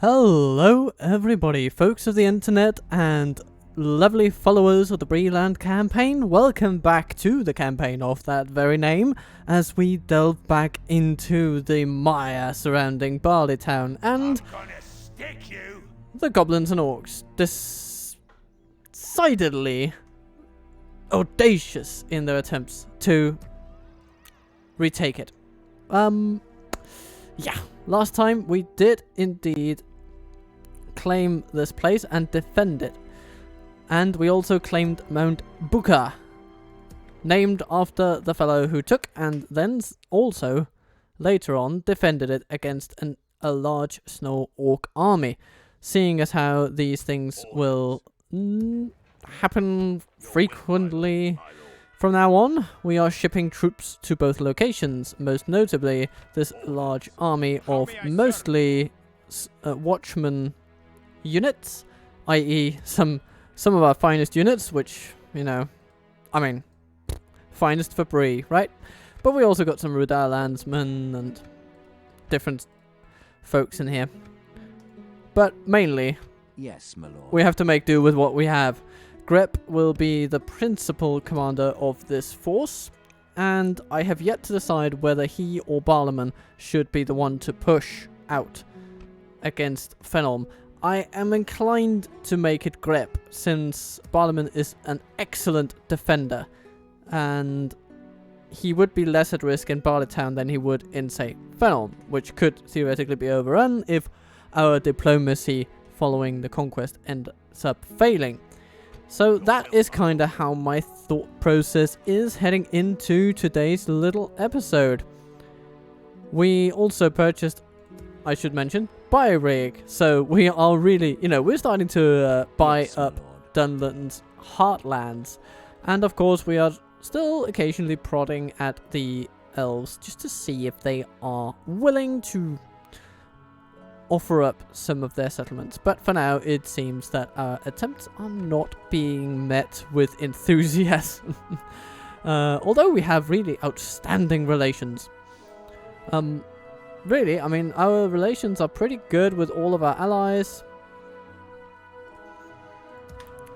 Hello everybody, folks of the internet and lovely followers of the Bree land campaign. Welcome back to the campaign of that very name as we delve back into the mire surrounding Barley Town and the goblins and orcs. Decidedly audacious in their attempts to retake it. Yeah, last time we did indeed claim this place and defend it. And we also claimed Mount Buka, named after the fellow who took and then also later on defended it against a large snow orc army. Seeing as how these things will happen frequently from now on, we are shipping troops to both locations, most notably this large army of mostly watchman units, i.e. some of our finest units, which, you know, I mean, finest for Bree, right? But we also got some Rudar landsmen and different folks in here. But mainly, yes, my lord, we have to make do with what we have. Grep will be the principal commander of this force, and I have yet to decide whether he or Barlaman should be the one to push out against Phenom. I am inclined to make it Grep, since Barlaman is an excellent defender, and he would be less at risk in Barley Town than he would in, say, Phenom, which could theoretically be overrun if our diplomacy following the conquest ends up failing. So that is kind of how my thought process is heading into today's little episode. We also purchased, I should mention, buy rig. So we are really, you know, we're starting to buy up Dunland's heartlands. And of course we are still occasionally prodding at the elves just to see if they are willing to offer up some of their settlements. But for now it seems that our attempts are not being met with enthusiasm. Although we have really outstanding relations. Really, I mean, our relations are pretty good with all of our allies.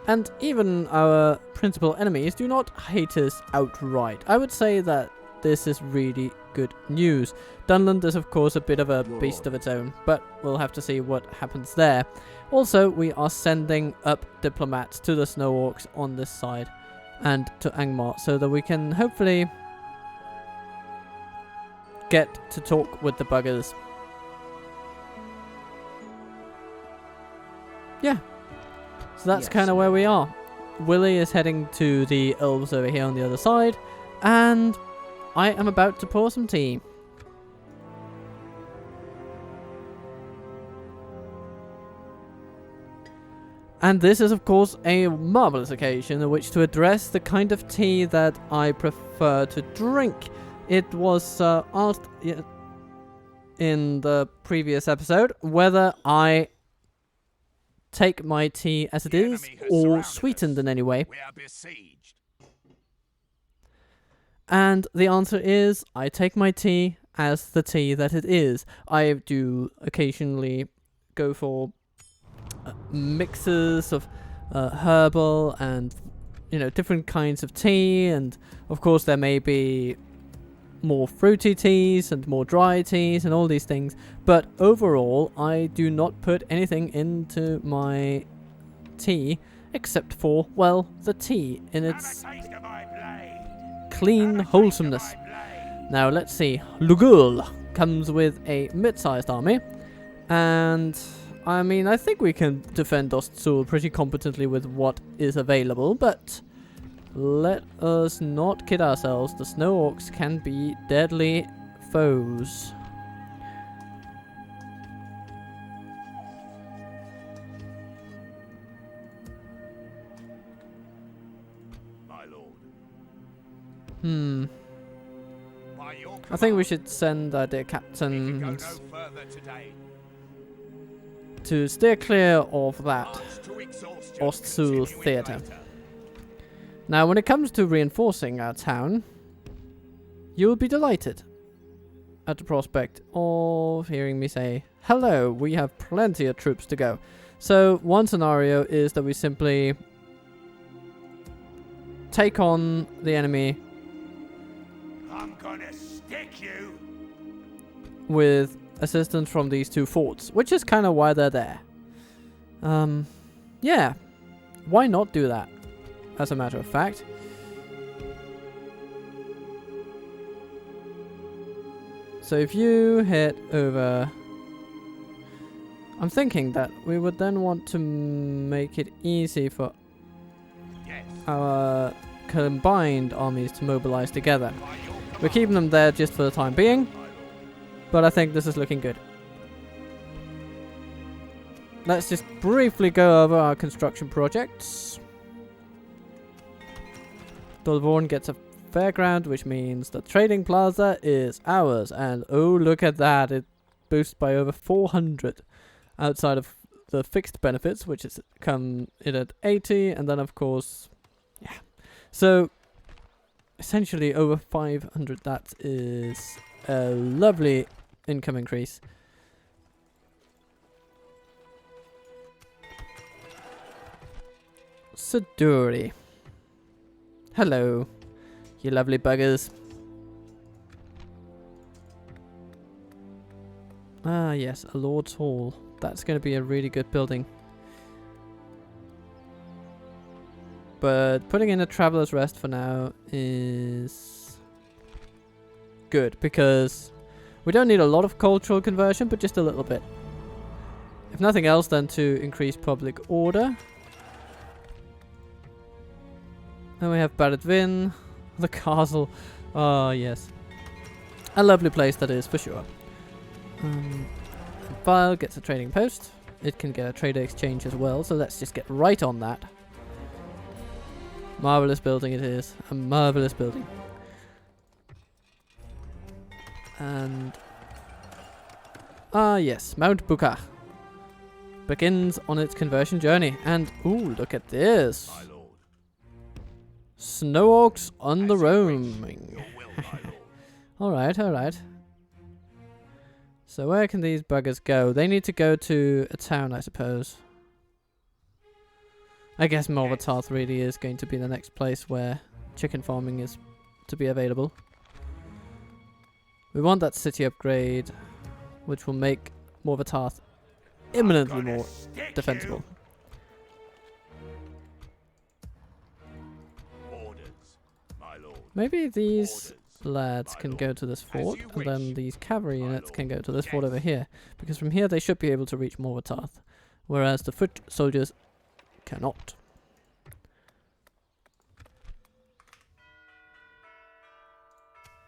And even our principal enemies do not hate us outright. I would say that this is really good news. Dunland is of course a bit of a beast of its own, but we'll have to see what happens there. Also, we are sending up diplomats to the Snow Orcs on this side and to Angmar so that we can hopefully get to talk with the buggers. Yeah. So that's kind of where we are. Willie is heading to the elves over here on the other side, and I am about to pour some tea. And this is of course a marvelous occasion in which to address the kind of tea that I prefer to drink. It was asked in the previous episode whether I take my tea as it is or sweetened in any way. And the answer is I take my tea as the tea that it is. I do occasionally go for mixes of herbal and, you know, different kinds of tea, and of course there may be more fruity teas and more dry teas and all these things, but overall I do not put anything into my tea except for, well, the tea in its clean wholesomeness. Now let's see, Lugul comes with a mid-sized army, and I mean, I think we can defend Ostsul pretty competently with what is available, but let us not kid ourselves. The Snow Orcs can be deadly foes. My lord. I think we should send our dear captains to steer clear of that Ostsul theatre. Now, when it comes to reinforcing our town, you will be delighted. at the prospect of hearing me say, hello, we have plenty of troops to go. So one scenario is that we simply take on the enemy I'm gonna stick you. with assistance from these two forts, which is kind of why they're there. Yeah, why not do that, as a matter of fact. So if you head over, I'm thinking that we would then want to make it easy for Yes. our combined armies to mobilize together. We're keeping them there just for the time being, but I think this is looking good. Let's just briefly go over our construction projects. Dolvorn gets a fairground, which means the trading plaza is ours. And oh, look at that. It boosts by over 400 outside of the fixed benefits, which is come in at 80. And then, of course, yeah. So, essentially over 500. That is a lovely income increase. Siduri. Hello, you lovely buggers. Ah, yes, a Lord's Hall. That's going to be a really good building. But putting in a Traveller's Rest for now is good, because we don't need a lot of cultural conversion, but just a little bit. If nothing else, then to increase public order. Then we have Baradvin, the castle. Oh, yes. A lovely place that is, for sure. Vile gets a trading post. It can get a trader exchange as well, so let's just get right on that. Marvelous building it is. A marvelous building. And... ah, yes. Mount Buka begins on its conversion journey. And, ooh, look at this. Snow Orcs on the roaming. Alright, alright. So where can these buggers go? They need to go to a town, I suppose. I guess Morvatarth really is going to be the next place where chicken farming is to be available. We want that city upgrade, which will make Morvatarth imminently more defensible. Maybe these lads can go to this fort, and then these cavalry units can go to this fort over here, because from here they should be able to reach Morvatarth, whereas the foot soldiers cannot.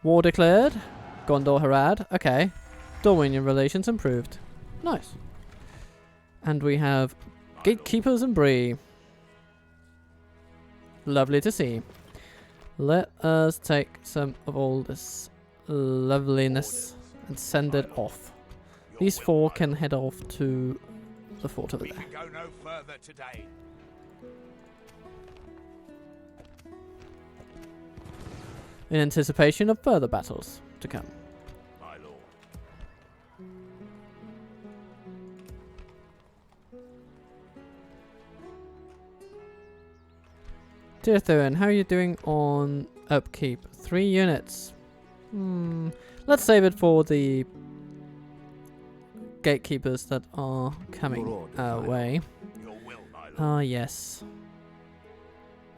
War declared. Gondor Harad. Okay. Dorwinian relations improved. Nice. And we have gatekeepers in Bree. Lovely to see. Let us take some of all this loveliness and send it off. These four can head off to the fort over there. Go no further today. In anticipation of further battles to come. My lord. Dear Thurin, how are you doing on upkeep? 3 units. Let's save it for the gatekeepers that are coming our way. Your will, my lord. Ah, yes.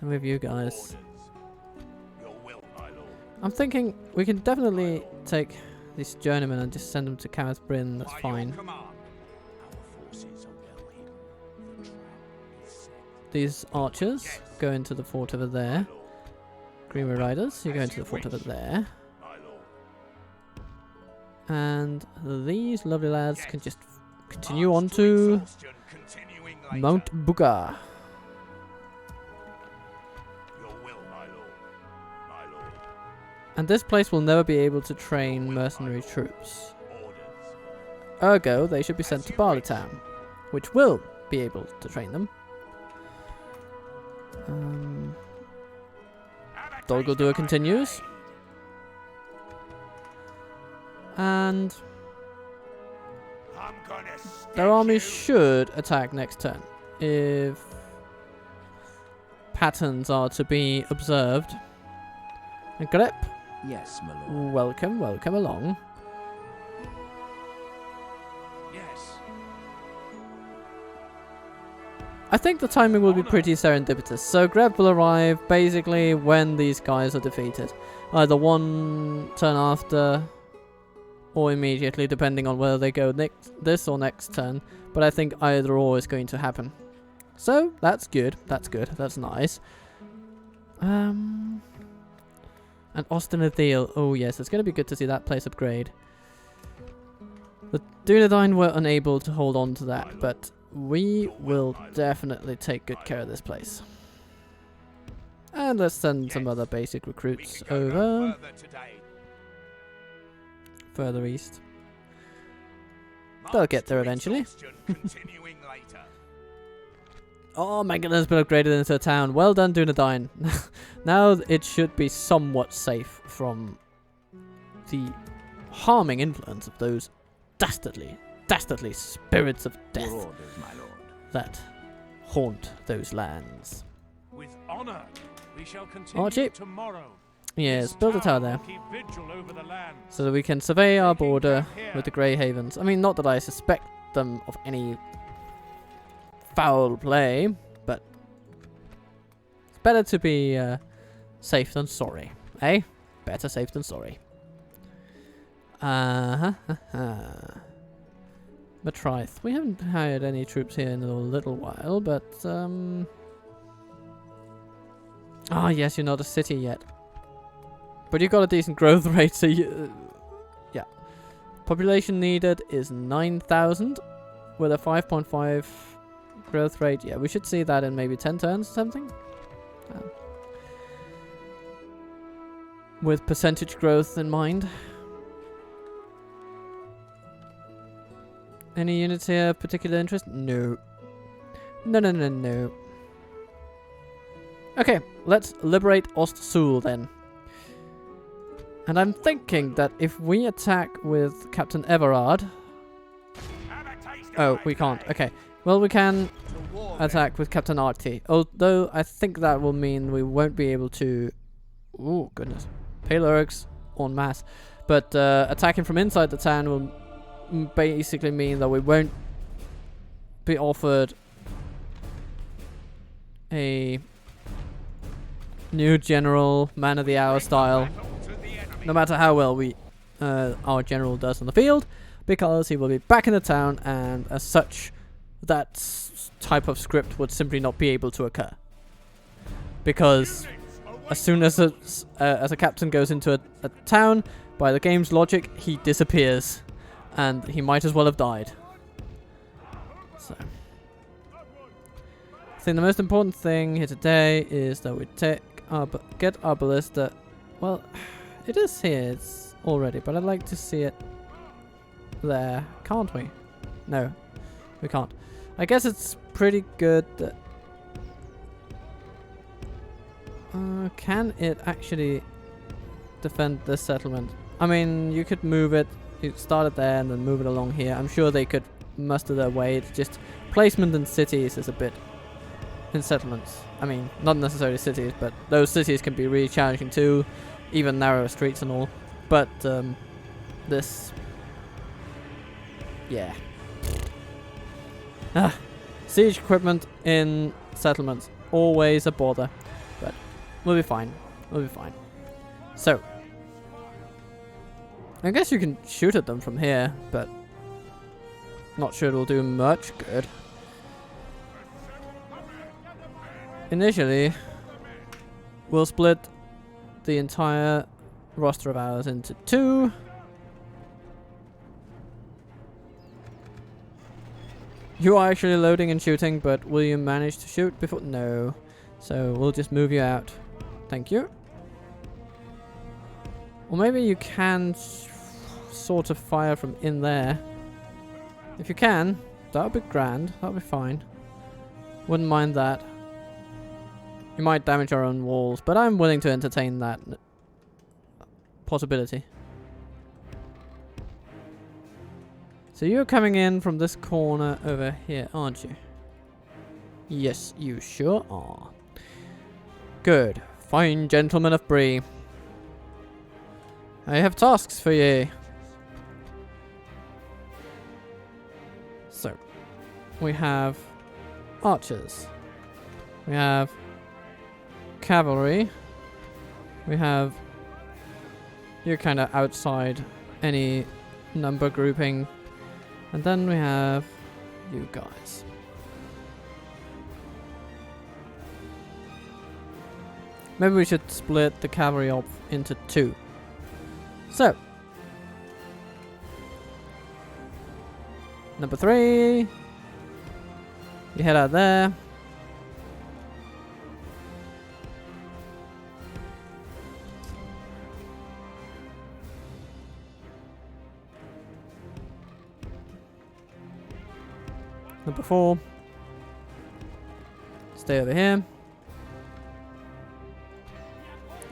And with you guys. Your will, my lord. I'm thinking we can definitely take these journeymen and just send them to Kameth Bryn. That's fine. These archers go into the fort over there. Greenwood Riders, you go into the fort over there. And these lovely lads can just continue on to Mount Buka. And this place will never be able to train mercenary troops. Ergo, they should be sent to Barleytown, which will be able to train them. Dolguldur continues. And I'm gonna their army should attack next turn, if patterns are to be observed. And Grip, Yes, my lord. welcome, welcome along. Yes. I think the timing will be pretty serendipitous. So Grep will arrive basically when these guys are defeated. Either one turn after or immediately, depending on whether they go this or next turn. But I think either or is going to happen. So that's good. That's good. That's nice. And Austin Athel. Oh yes, it's going to be good to see that place upgrade. The Dunedain were unable to hold on to that, but we will definitely take good care of this place. And let's send some other basic recruits over. Further east. They'll get there eventually. Oh, Megalon's been upgraded into a town. Well done, Dunedain. Now it should be somewhat safe from the harming influence of those dastardly spirits of Your death orders, my lord. that haunt those lands. With honor, we shall continue Archie. tomorrow. Yes, This build a tower town there, will keep vigil over the land. so that we can survey our border with the Grey Havens. I mean, not that I suspect them of any foul play, but it's better to be safe than sorry, eh? Better safe than sorry. Matrice. We haven't hired any troops here in a little while, but ah, yes, you're not a city yet. But you've got a decent growth rate, so you... yeah. Population needed is 9,000 with a 5.5 growth rate. Yeah, we should see that in maybe 10 turns or something. With percentage growth in mind. Any units here of particular interest? No. No. Okay, let's liberate Ostsul then. And I'm thinking that if we attack with Captain Everard... Oh, we can't. Okay. Well, we can attack with Captain Arty. Although, I think that will mean we won't be able to... Ooh, goodness. Paleorix en masse. But attacking from inside the town will basically mean that we won't be offered a new general, man of the hour style. No matter how well our general does on the field, because he will be back in the town, and as such, that type of script would simply not be able to occur. Because as soon as a captain goes into a town, by the game's logic, he disappears, and he might as well have died. So, I think the most important thing here today is that we get our ballista. Well. It is here, it's already, but I'd like to see it there. Can't we? No, we can't. I guess it's pretty good that... can it actually defend this settlement? I mean, you could move it, you start it there and then move it along here. I'm sure they could muster their way. It's just placement in cities is a bit... in settlements. I mean, not necessarily cities, but those cities can be really challenging too. Even narrower streets and all. But, this... yeah. Siege equipment in settlements. Always a bother. But we'll be fine. We'll be fine. So. I guess you can shoot at them from here, but... not sure it'll do much good. Initially, we'll split the entire roster of ours into two. You are actually loading and shooting, but will you manage to shoot before? No. So we'll just move you out. Thank you. Or maybe you can sort of fire from in there. If you can, that would be grand. That would be fine. Wouldn't mind that. You might damage our own walls, but I'm willing to entertain that possibility. So you're coming in from this corner over here, aren't you? Yes, you sure are. Good. Fine, gentlemen of Bree. I have tasks for ye. So, we have archers. We have cavalry. We have... You're kind of outside any number grouping. And then we have you guys. Maybe we should split the cavalry up into 2. So, number 3, you head out there. Number 4, stay over here.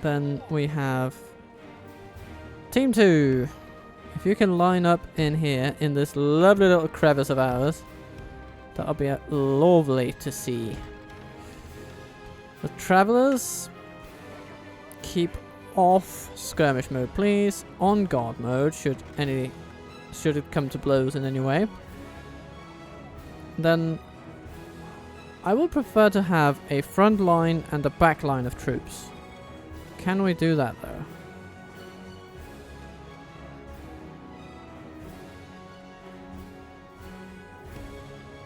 Then we have Team 2. If you can line up in here, in this lovely little crevice of ours, that'll be lovely to see. The travelers, keep off skirmish mode, please. On guard mode, should it come to blows in any way. Then I would prefer to have a front line and a back line of troops. Can we do that though?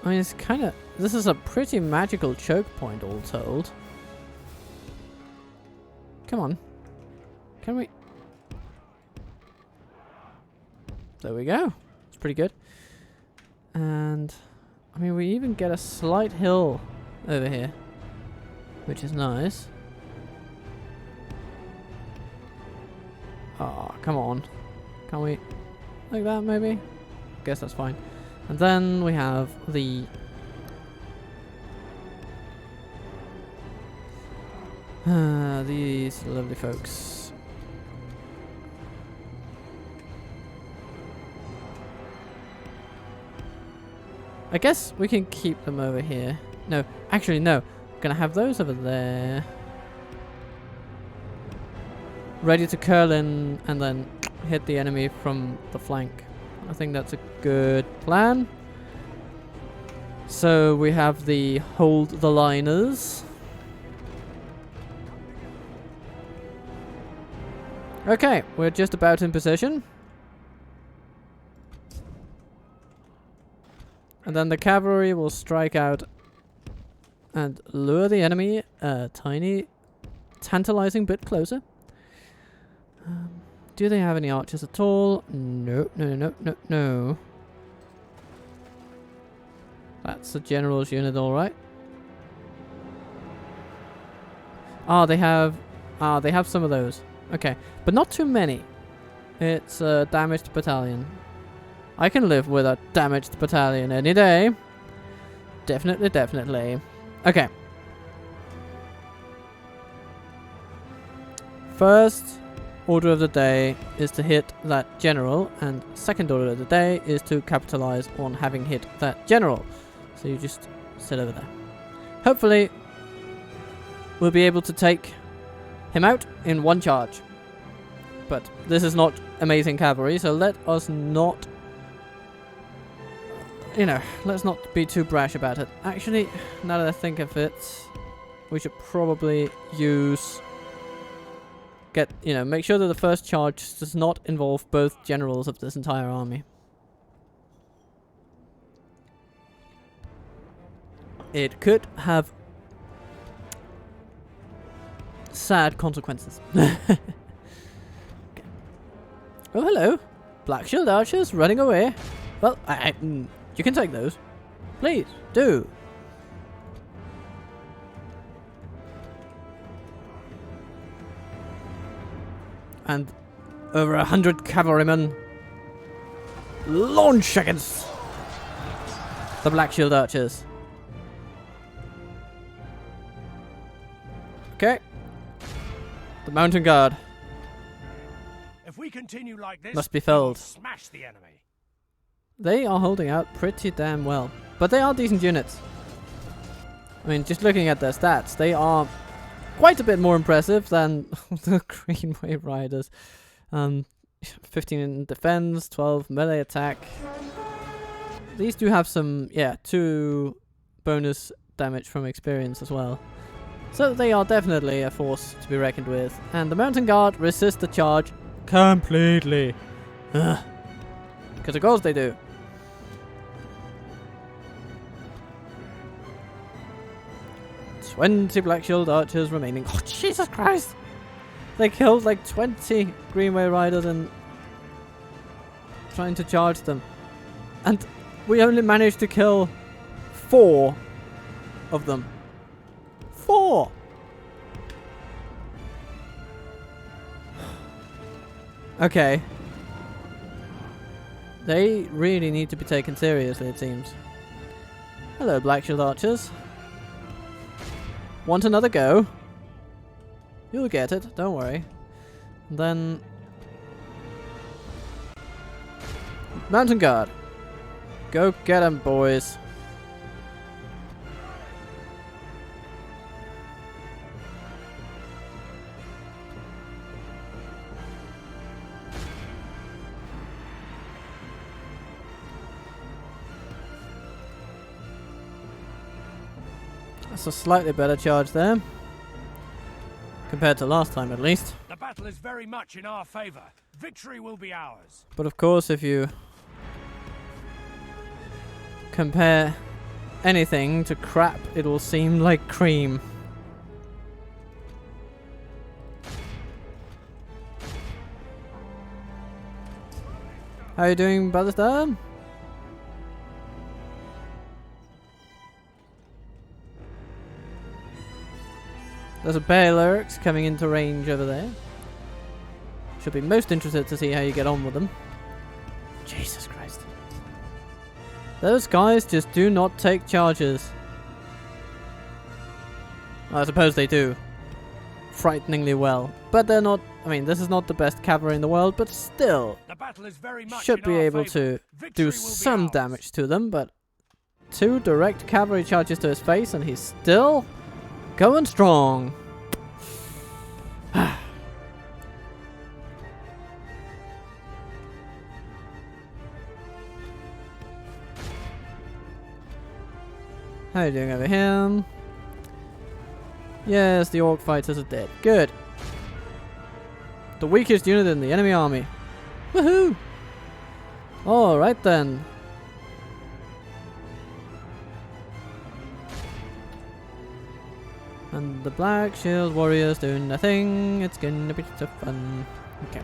I mean, it's kind of... This is a pretty magical choke point, all told. Come on. Can we... There we go. It's pretty good. And... I mean, we even get a slight hill over here, which is nice. Oh, come on. Can we... Like that, maybe? Guess that's fine. And then we have the... these lovely folks. I guess we can keep them over here. No, actually no. I'm gonna have those over there. Ready to curl in and then hit the enemy from the flank. I think that's a good plan. So we have the hold the liners. Okay, we're just about in position. And then the cavalry will strike out and lure the enemy a tiny, tantalizing bit closer. Do they have any archers at all? No, no, no, no, no. That's the general's unit, all right. Ah, they have some of those. Okay, but not too many. It's a damaged battalion. I can live with a damaged battalion any day. Definitely, definitely. Okay. First order of the day is to hit that general, and second order of the day is to capitalize on having hit that general. So you just sit over there. Hopefully, we'll be able to take him out in one charge. But this is not amazing cavalry, so let us not... You know, let's not be too brash about it. Actually, now that I think of it, we should probably use... make sure that the first charge does not involve both generals of this entire army. It could have sad consequences. Okay. Oh, hello. Black shield archers running away. Well, you can take those. Please, do. And over 100 cavalrymen launch against the Black Shield archers. Okay. The mountain guard If we continue like this, must be we will felled. smash the enemy. They are holding out pretty damn well. But they are decent units. I mean, just looking at their stats, they are quite a bit more impressive than the Greenway Riders. 15 in defense, 12 melee attack. These do have some, 2 bonus damage from experience as well. So they are definitely a force to be reckoned with. And the Mountain Guard resist the charge completely. Because of course they do. "20 Black Shield archers remaining." Oh, Jesus Christ! They killed like 20 Greenway Riders and trying to charge them. And we only managed to kill 4 of them. 4! Okay. They really need to be taken seriously, it seems. Hello, Black Shield archers. Want another go? You'll get it, don't worry. And then... Mountain Guard. Go get 'em, boys. That's a slightly better charge there. Compared to last time, at least. The battle is very much in our favor. Victory will be ours. But of course, if you compare anything to crap, it will seem like cream. How are you doing, Battlestar? There's a bear lurks coming into range over there. Should be most interested to see how you get on with them. Jesus Christ. Those guys just do not take charges. I suppose they do. Frighteningly well. But they're not... I mean, this is not the best cavalry in the world, but still. The battle is very much Should in be our able favor. to Victory do will be some ours. damage to them, but 2 direct cavalry charges to his face and he's still going strong. How are you doing over here? Yes, the orc fighters are dead. Good. The weakest unit in the enemy army. Woohoo! Alright then. And the Black Shield warriors doing nothing. It's gonna be so fun. Okay.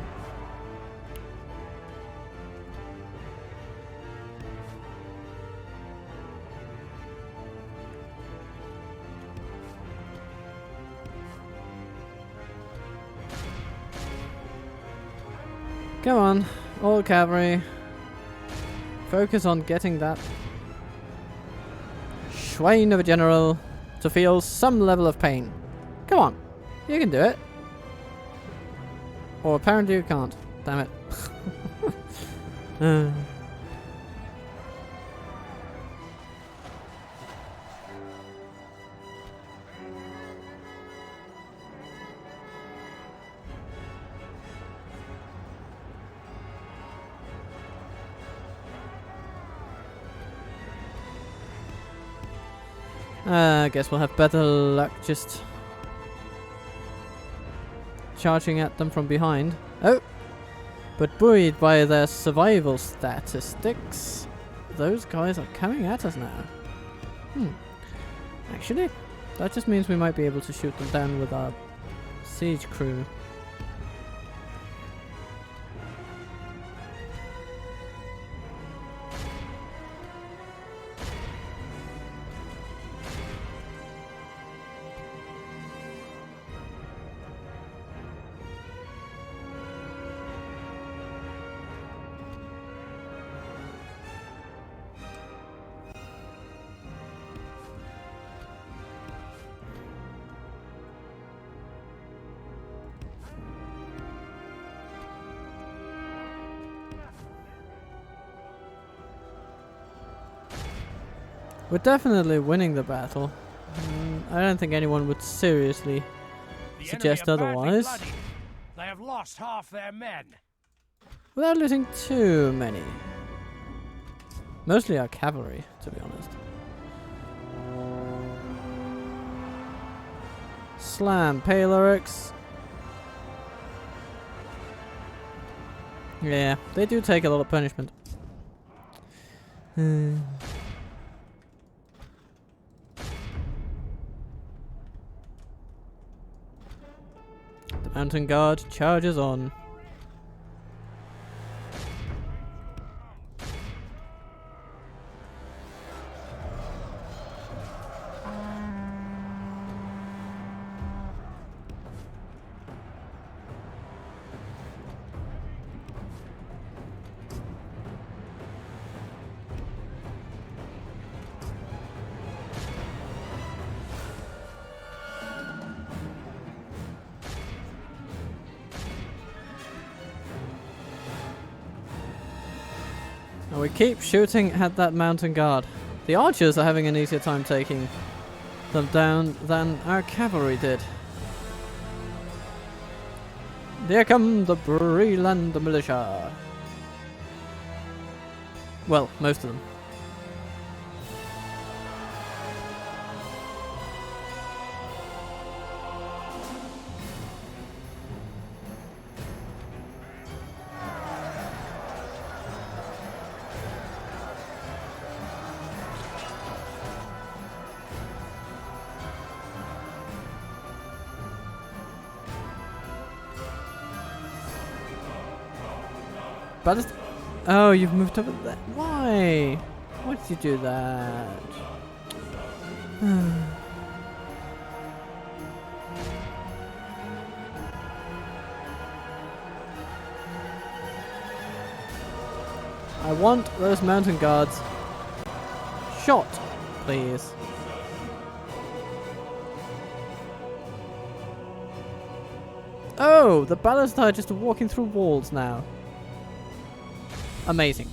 Come on, all cavalry. Focus on getting that Schwein of a general to feel some level of pain. Come on, you can do it. Or apparently you can't. Damn it. I guess we'll have better luck just charging at them from behind. Oh! But buoyed by their survival statistics, those guys are coming at us now. Actually, that just means we might be able to shoot them down with our siege crew. We're definitely winning the battle. I don't think anyone would seriously The suggest enemy are badly otherwise. bloodied. They have lost half their men. Without losing too many. Mostly our cavalry, to be honest. Slam, Palorix. Yeah, they do take a lot of punishment. The mountain guard charges on. And we keep shooting at that mountain guard. The archers are having an easier time taking them down than our cavalry did. There come the Bree militia. Well, most of them. But oh, you've moved over there. Why? Why did you do that? I want those mountain guards shot, please. Oh, the ballast are just walking through walls now. Amazing.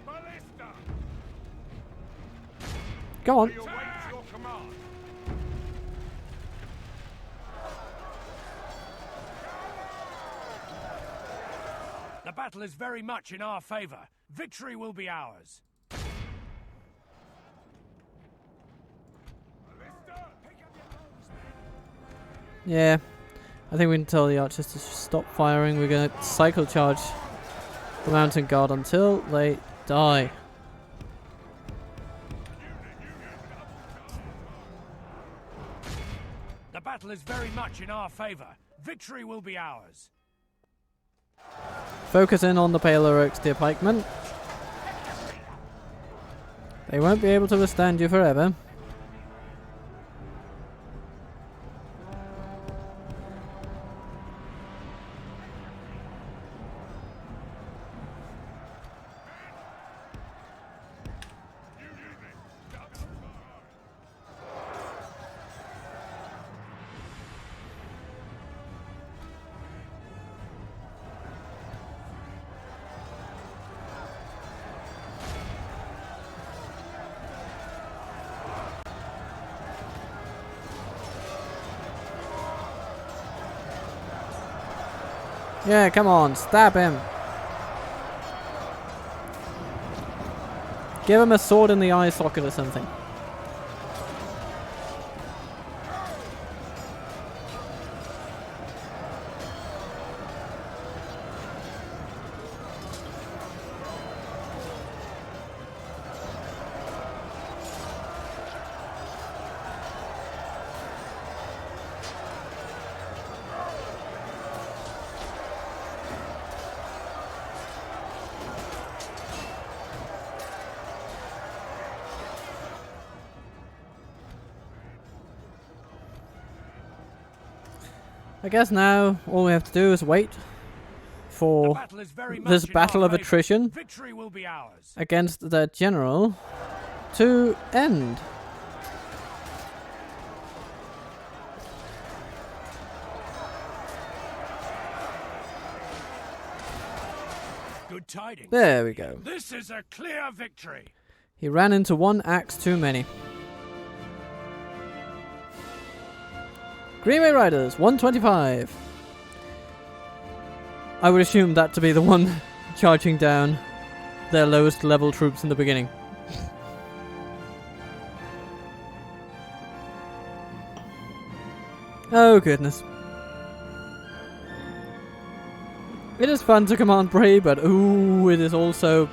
Ballista! Go on. We await your command. The battle is very much in our favor. Victory will be ours. Yeah, I think we can tell the archers to stop firing. We're going to cycle charge the mountain guard until they die. The battle is very much in our favor. Victory will be ours. Focus in on the Palorix, dear pikemen. They won't be able to withstand you forever. Yeah, come on, stab him. Give him a sword in the eye socket or something. I guess now all we have to do is wait for this battle of attrition Victory will be ours. against their general to end. Good tidings. There we go. This is a clear victory. He ran into one axe too many. Greenway Riders, 125. I would assume that to be the one charging down their lowest level troops in the beginning. Oh goodness. It is fun to command Bree, but ooh, it is also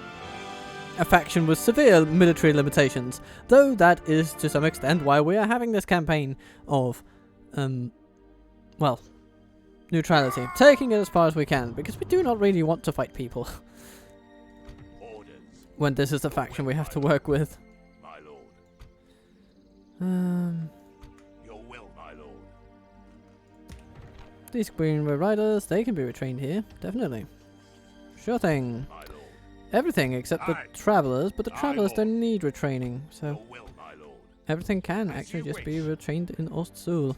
a faction with severe military limitations. Though that is to some extent why we are having this campaign of, well, neutrality. Taking it as far as we can, because we do not really want to fight people. Orders. When this is a faction we have to work with. My lord. Your will, my lord. These Greenway Riders, they can be retrained here, definitely. Sure thing. My lord. Everything except the Aye. Travellers, but the Aye, Travellers lord. don't need retraining, so Your will, my lord. everything can As actually you just be wish. retrained in Ostsul.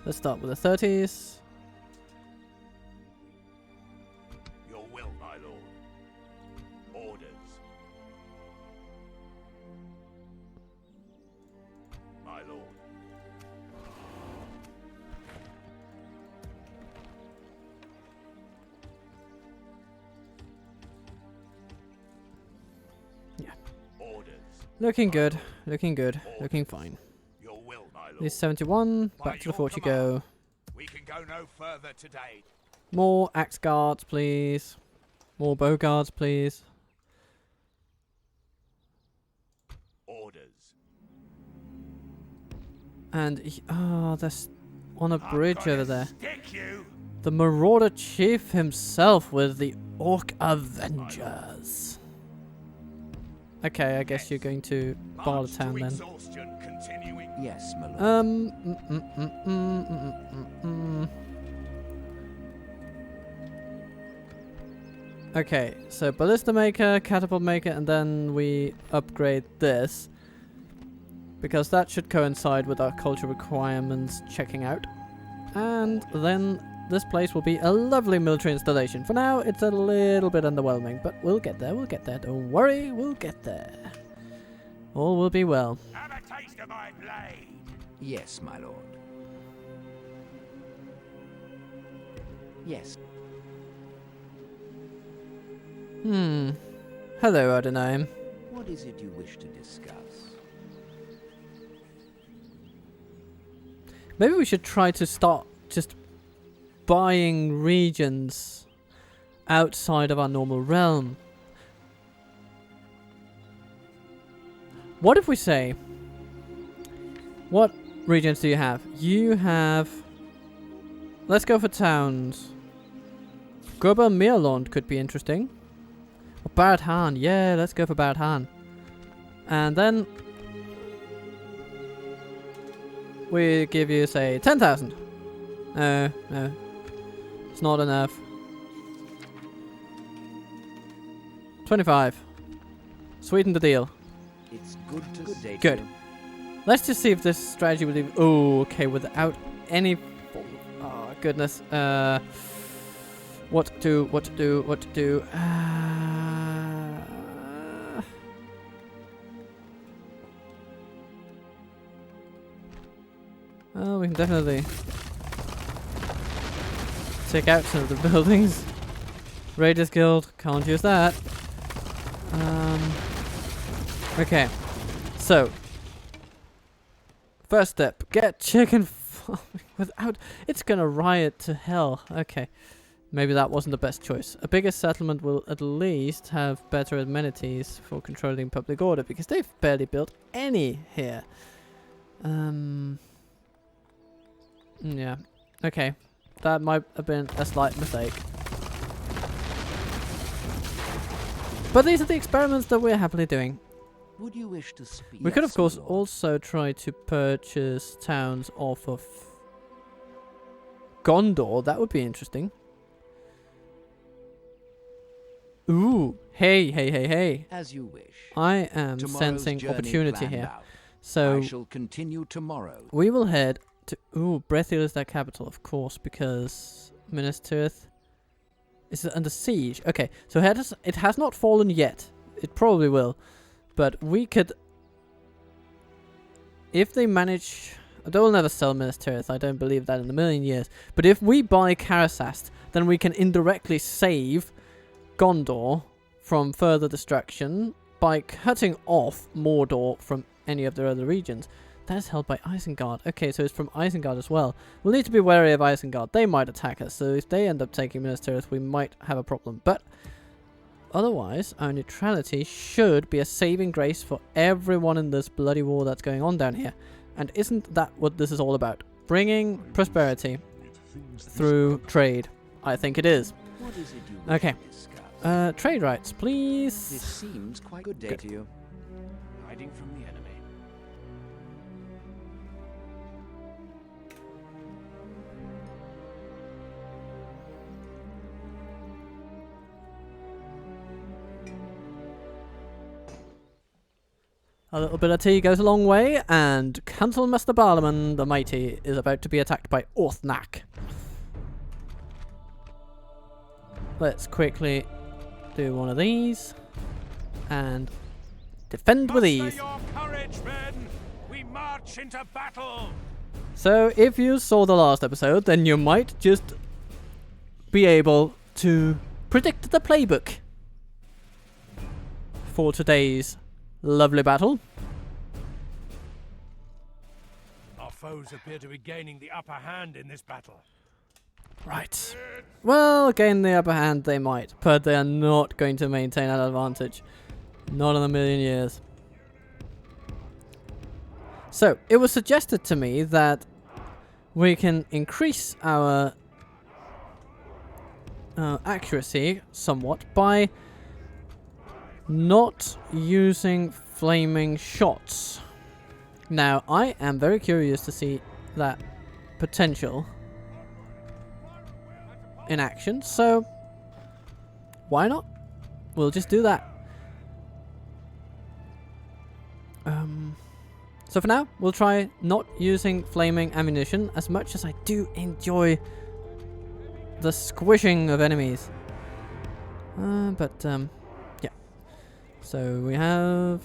Let's start with the 30s. Your will, my lord. Orders. My lord. Yeah. Orders. Looking good, looking good, looking fine. Your will, my lord. These 71, By back to the your fort you command. go. We can go no further today. More axe guards, please. More bow guards, please. Orders. And, there's on a I'm bridge gonna over there. Stick you. The Marauder Chief himself with the Orc Avengers. Okay, I guess you're going to bar the March town to then. exhaustion continuing. Yes, my lord. Okay, so Ballista Maker, Catapult Maker, and then we upgrade this. Because that should coincide with our culture requirements checking out. And then this place will be a lovely military installation. For now, it's a little bit underwhelming, but we'll get there, Don't worry, we'll get there. All will be well. Have a taste of my blade. Yes, my lord. Yes. Hello, Adonai. What is it you wish to discuss? Maybe we should try to start just buying regions outside of our normal realm. What if we say... What regions do you have? You have... Let's go for towns. Goba Mirlond could be interesting. Or Barad Han. Yeah, let's go for Barad Han. And then... we give you, say, 10,000. No. It's not enough. 25. Sweeten the deal. It's good to say. Good. Let's just see if this strategy will even... Oh, okay, without any... Oh, goodness. What to do. Oh, we can definitely take out some of the buildings. Raiders Guild, can't use that. Okay, so first step, get chicken farming without... It's gonna riot to hell. Okay, maybe that wasn't the best choice. A bigger settlement will at least have better amenities for controlling public order, because they've barely built any here. Yeah, okay. That might have been a slight mistake. But these are the experiments that we're happily doing. Would you wish to speak? We could, of Yes, course, my lord. also try to purchase towns off of Gondor. That would be interesting. Ooh, hey. As you wish. I am Tomorrow's sensing journey opportunity planned here. out. So I shall continue tomorrow. we will head to... Ooh, Brethil is their capital, of course, because Minas Tirith Is it under siege? Okay, so it has not fallen yet. It probably will. But we could... If they manage... They will never sell Minas Tirith. I don't believe that in a million years. But if we buy Karasast, then we can indirectly save Gondor from further destruction by cutting off Mordor from any of their other regions. That is held by Isengard. Okay, so it's from Isengard as well. We'll need to be wary of Isengard. They might attack us, so if they end up taking Minas Tirith, we might have a problem. But otherwise, our neutrality should be a saving grace for everyone in this bloody war that's going on down here. And isn't that what this is all about? Bringing prosperity through trade. I think it is. What is it you wish Okay. to discuss? Trade rights, This please. seems quite a good day to you. Hiding from the enemy. A little bit of tea goes a long way, and Council Master Barlaman the Mighty is about to be attacked by Orthnak. Let's quickly do one of these, and defend with Muster ease. your courage, men. We march into battle. So, if you saw the last episode, then you might just be able to predict the playbook for today's lovely battle. Our foes appear to be gaining the upper hand in this battle. Right. Well, gain the upper hand they might, but they are not going to maintain that advantage. Not in a million years. So, it was suggested to me that we can increase our accuracy somewhat by not using flaming shots. Now, I am very curious to see that potential in action, so why not? We'll just do that. So for now, we'll try not using flaming ammunition as much as I do enjoy the squishing of enemies. Yeah. So we have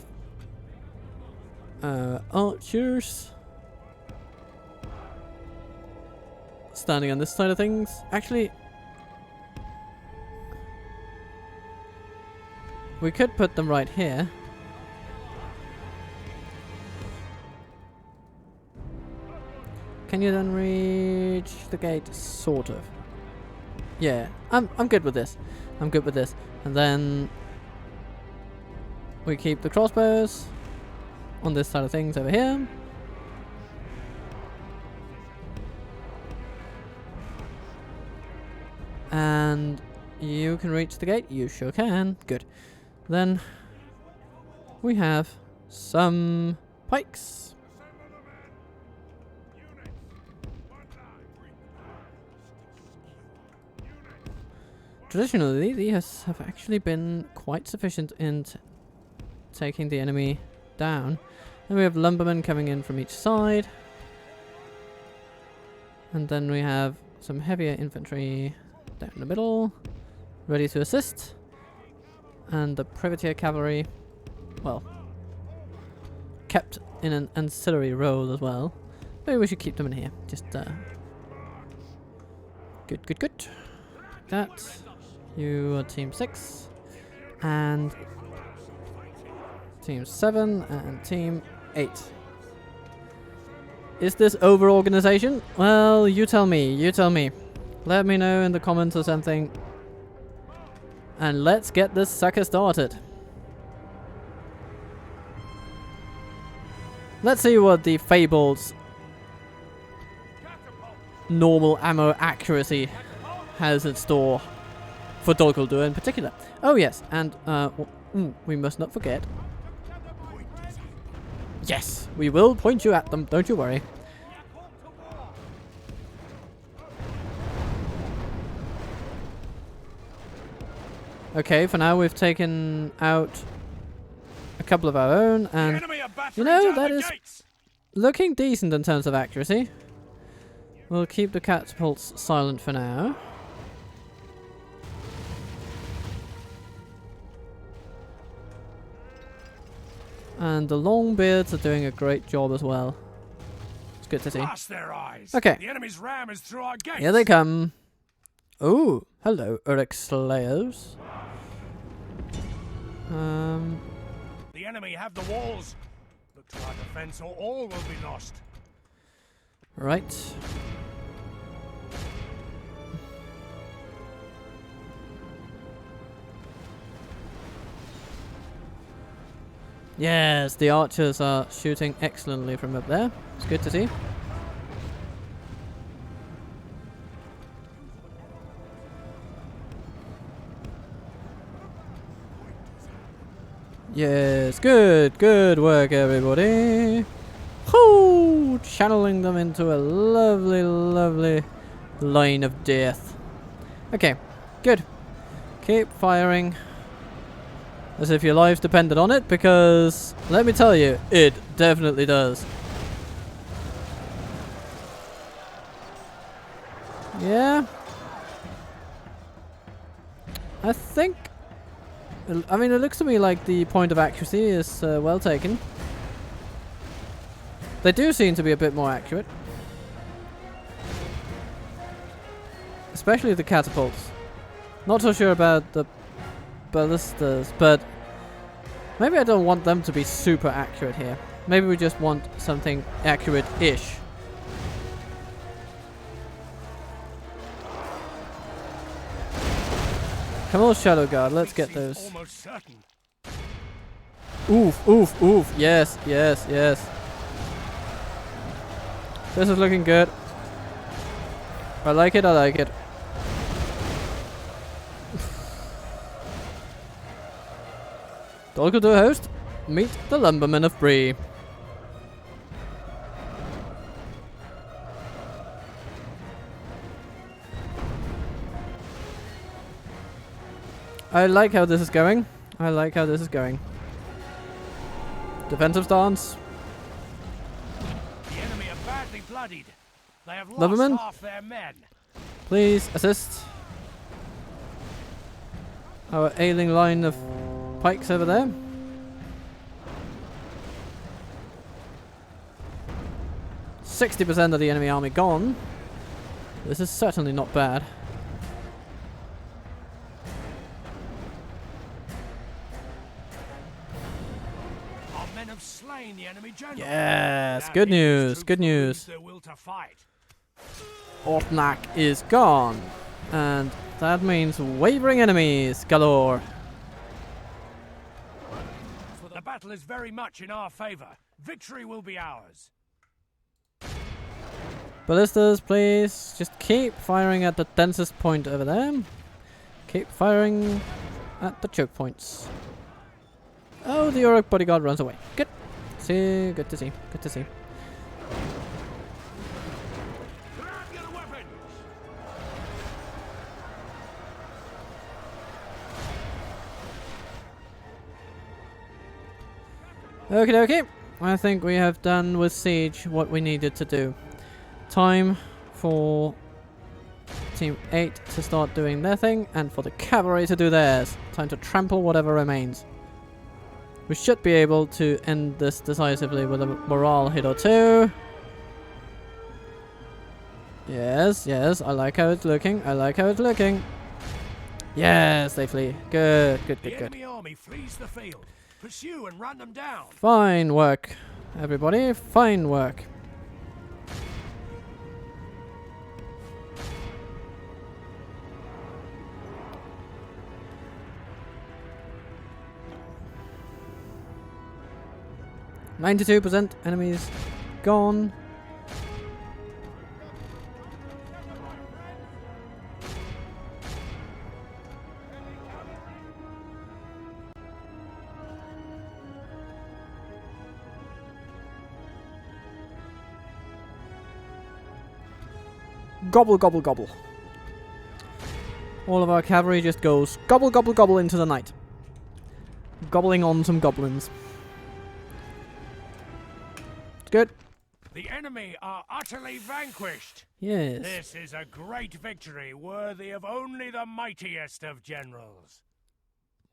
archers standing on this side of things. Actually, we could put them right here. Can you then reach the gate? Sort of. Yeah, I'm good with this. I'm good with this. And then we keep the crossbows on this side of things over here. And you can reach the gate. You sure can. Good. Then we have some pikes. Traditionally, these have actually been quite sufficient in taking the enemy down. Then we have lumbermen coming in from each side. And then we have some heavier infantry down the middle, ready to assist. And the privateer cavalry, well, kept in an ancillary role as well. Maybe we should keep them in here. Just, good. That. You are team 6. And team 7 and team 8. Is this over-organization? Well, you tell me. Let me know in the comments or something. And let's get this sucker started. Let's see what the Fable's normal ammo accuracy has in store for Dol Guldur in particular. Oh yes, and we must not forget. Yes, we will point you at them, don't you worry. Okay, for now we've taken out a couple of our own, and you know, that is looking decent in terms of accuracy. We'll keep the catapults silent for now. And the Longbeards are doing a great job as well. It's good to see. Blast their eyes. Okay. The enemy's ram is through our gates. Here they come. Oh, hello, Uruk Slayers. The enemy have the walls. Look to our defense or all will be lost. Right. Yes, the archers are shooting excellently from up there. It's good to see. Yes, good work, everybody. Whoo! Channeling them into a lovely line of death. Okay, good. Keep firing. As if your lives depended on it, because let me tell you, it definitely does. Yeah. I think... I mean, it looks to me like the point of accuracy is well taken. They do seem to be a bit more accurate. Especially the catapults. Not so sure about the ballistas, but maybe I don't want them to be super accurate here. Maybe we just want something accurate-ish. Come on, Shadow Guard, let's get those. Almost certain. Oof. Yes. This is looking good. I like it. Dolgo to host. Meet the Lumbermen of Bree. I like how this is going. Defensive stance. The enemy are badly bloodied. They have lost Lumbermen, half their men. please assist. Our ailing line of pikes over there. %60 of the enemy army gone. This is certainly not bad. Our men have slain the enemy general. Yes, That good means news, troops lose their will to fight. Ortnak is gone. And that means wavering enemies galore. The battle is very much in our favor. Victory will be ours. Ballistas, please. Just keep firing at the densest point over there. Keep firing at the choke points. Oh, the Uruk bodyguard runs away. Good. Good to see. Grab your weapons. Okay. I think we have done with siege what we needed to do. Time for Team 8 to start doing their thing, and for the cavalry to do theirs. Time to trample whatever remains. We should be able to end this decisively with a morale hit or two. Yes, I like how it's looking. Yes, they flee. Good. The enemy army flees the field. Pursue and run them down. Fine work, everybody. Fine work. %92 enemies gone. Gobble. All of our cavalry just goes gobble into the night. Gobbling on some goblins. Good. The enemy are utterly vanquished. Yes. This is a great victory worthy of only the mightiest of generals.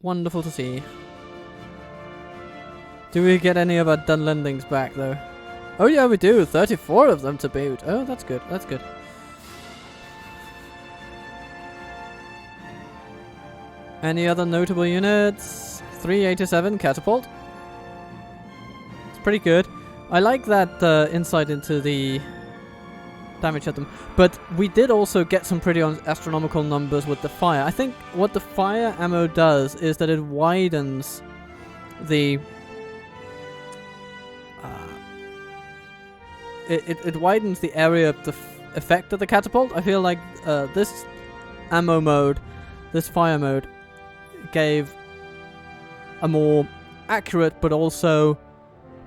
Wonderful to see. Do we get any of our Dunlendings back though? Oh yeah, we do. 34 of them to boot. Oh, that's good. That's good. Any other notable units? 387 catapult. It's pretty good. I like that insight into the damage at them. But we did also get some pretty astronomical numbers with the fire. I think what the fire ammo does is that it widens the... It widens the area of the effect of the catapult. I feel like this ammo mode, this fire mode, gave a more accurate but also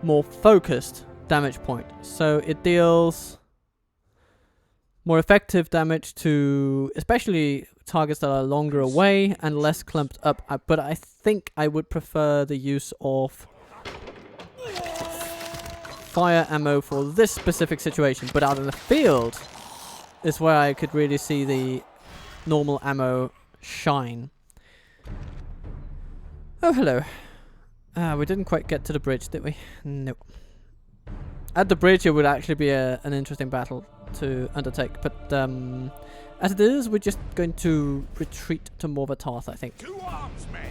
more focused damage point. So it deals more effective damage to especially targets that are longer away and less clumped up. But I think I would prefer the use of fire ammo for this specific situation, but out in the field is where I could really see the normal ammo shine. Oh, hello. We didn't quite get to the bridge, did we? Nope. At the bridge it would actually be an interesting battle to undertake, but as it is, we're just going to retreat to Morvatarth, I think. 2 arms, men.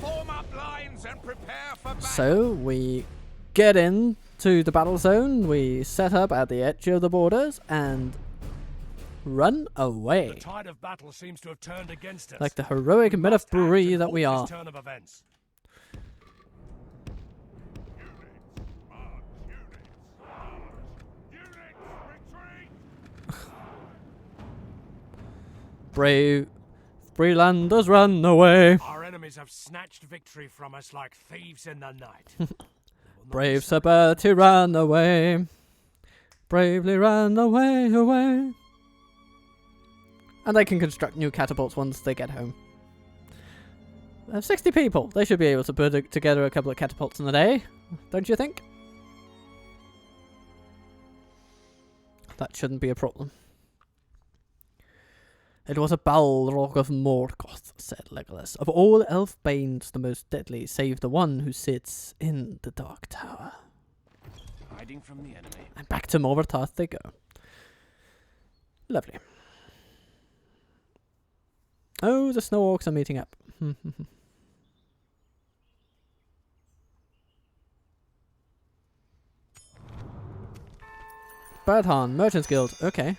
Form up lines and prepare for battle. So we get in to the battle zone, we set up at the edge of the borders, and run away. The tide of battle seems to have turned against us. Like the heroic men of Bree that we are. Turn of events. Brave Freelanders run away. Our enemies have snatched victory from us like thieves in the night. Brave Sir Bertie ran away. Bravely ran away, away. And they can construct new catapults once they get home. 60 people. They should be able to put together a couple of catapults in a day. Don't you think? That shouldn't be a problem. It was a Balrog of Morgoth, said Legolas. Of all elf banes, the most deadly, save the one who sits in the Dark Tower. Hiding from the enemy. And back to Morgoth they go. Lovely. Oh, the snow orcs are meeting up. Birdharn, Merchants Guild. Okay.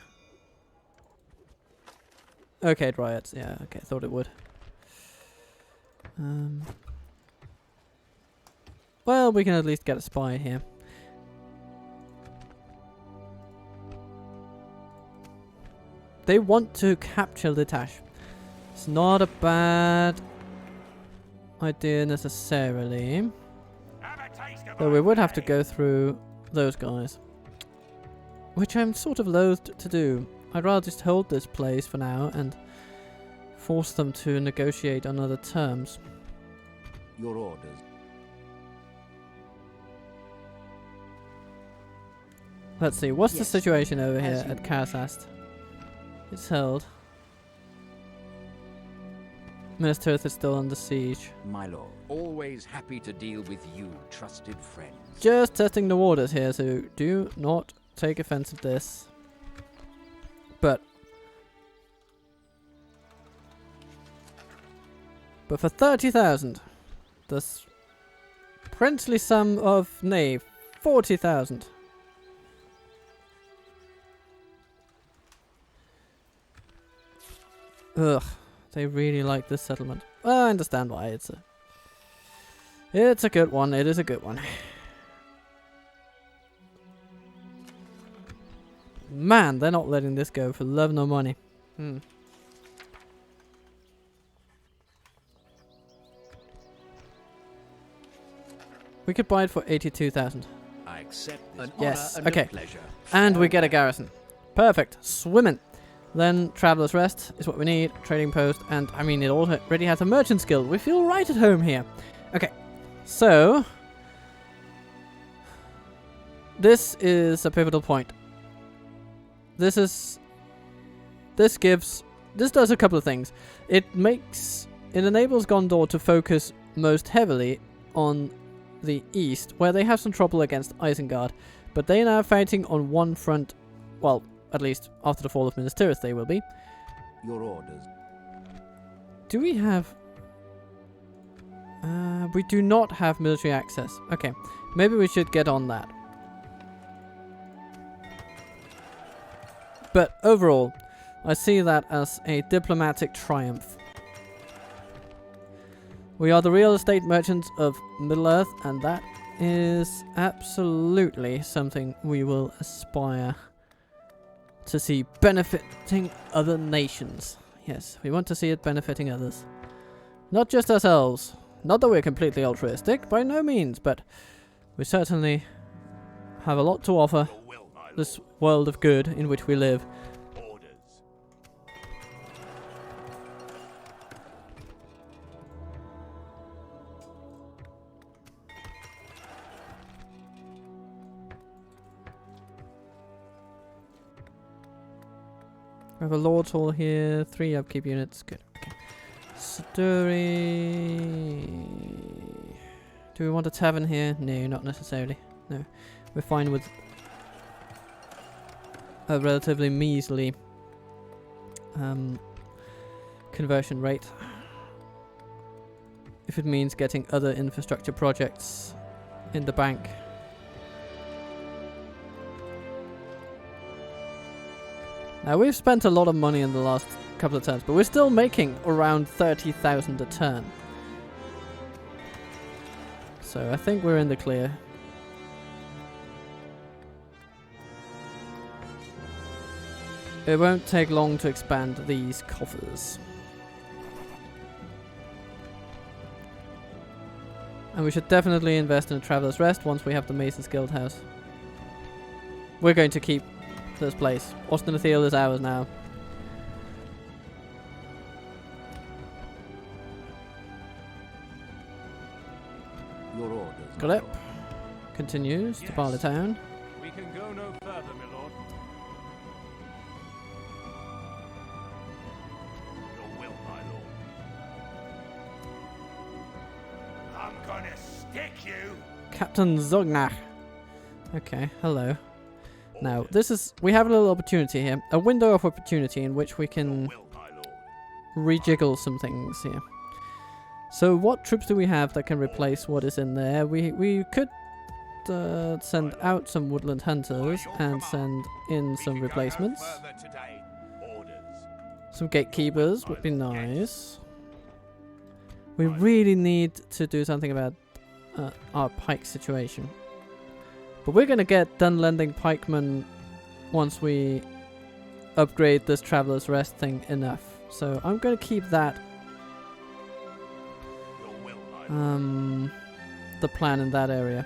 Okay, Dryads. Yeah, okay, thought it would. Well, we can at least get a spy here. They want to capture Litash. It's not a bad idea necessarily. Though we would have to go through those guys. Which I'm sort of loath to do. I'd rather just hold this place for now and force them to negotiate on other terms. Your orders. Let's see, what's the Yes, situation over here as you at Karazast? It's held. Minas Tirith is still under siege. My lord, always happy to deal with you, trusted friends. Just testing the waters here, so do not take offense of this. But for 30,000, this princely sum of nay, 40,000. Ugh, they really like this settlement. Well, I understand why. It's a good one. It is a good one. Man, they're not letting this go for love nor money. We could buy it for 82,000. I accept this. Yes, honor and a okay. pleasure. And we get a garrison. Perfect. Swimming. Then Traveler's Rest is what we need. Trading post. And, I mean, it already has a Merchant's Guild. We feel right at home here. Okay. So, this is a pivotal point. This does a couple of things. It enables Gondor to focus most heavily on the east, where they have some trouble against Isengard. But they are now fighting on one front. Well, at least after the fall of Minas Tirith they will be. Your orders. Do we have... we do not have military access. Okay, maybe we should get on that. But overall, I see that as a diplomatic triumph. We are the real estate merchants of Middle-earth, and that is absolutely something we will aspire to see benefiting other nations. Yes, we want to see it benefiting others. Not just ourselves. Not that we're completely altruistic, by no means, but we certainly have a lot to offer this world of good in which we live. We have a Lord's Hall here, 3 upkeep units, good. Okay. Story. Do we want a tavern here? No, not necessarily. No, we're fine with a relatively measly conversion rate. If it means getting other infrastructure projects in the bank. Now, we've spent a lot of money in the last couple of turns, but we're still making around 30,000 a turn. So I think we're in the clear. It won't take long to expand these coffers. And we should definitely invest in a Traveller's Rest once we have the Mason's Guild House. We're going to keep this place. Austin Athel is ours now. Your orders. Glip continues to Barley Town. We can go no further, my lord. Your will, my lord. I'm gonna stick you. Captain Zognach. Okay, hello. Now, this is... we have a little opportunity here. A window of opportunity in which we can rejiggle some things here. So, what troops do we have that can replace what is in there? We could send out some woodland hunters and send in some replacements. Some gatekeepers would be nice. We really need to do something about our pike situation. But we're going to get Dunlending pikemen once we upgrade this Traveller's Rest thing enough. So I'm going to keep that the plan in that area.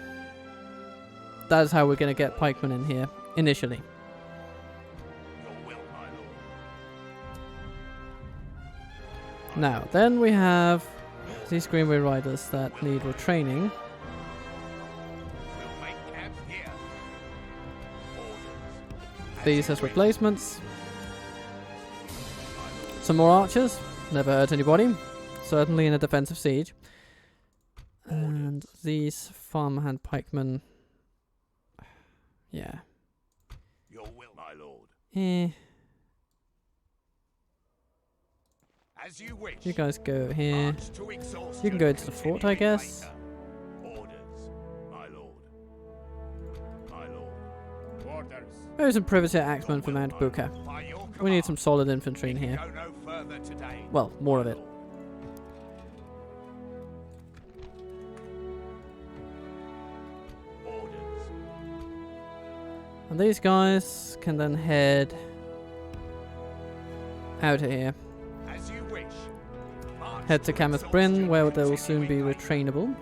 That is how we're going to get pikemen in here initially. Now, then we have these Greenway Riders that need retraining. These as replacements. Some more archers. Never hurt anybody. Certainly in a defensive siege. And these farmhand pikemen. Yeah. Your will, my lord. As you wish. You guys go here. You can go into the fort, I guess. Maybe some privateer axemen for Mount Buka. We need some solid infantry in here. Well, more of it. And these guys can then head out of here. Head to Cameth Bryn, where they will soon be retrainable.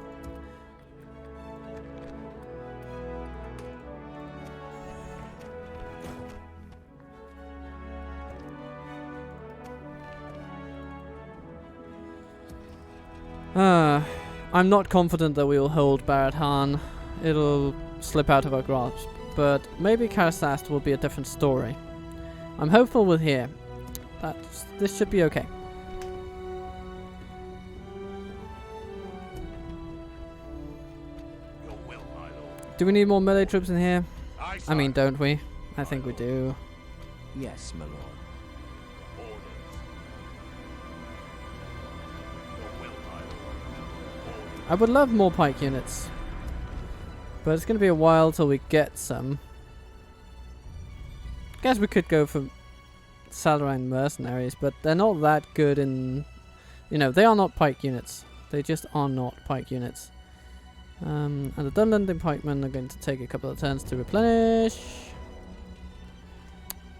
I'm not confident that we will hold Barad-Han. It'll slip out of our grasp. But maybe Karasast will be a different story. I'm hopeful with here. This should be okay. Do we need more melee troops in here? Aye, I mean, sire. don't we? I think we do. Yes, my lord. Orders. Your will, my lord. Orders. I would love more pike units. But it's going to be a while till we get some. Guess we could go for Salarine mercenaries, but they're not that good in... You know, they are not pike units. They just are not pike units. And the Dunlending pikemen are going to take a couple of turns to replenish.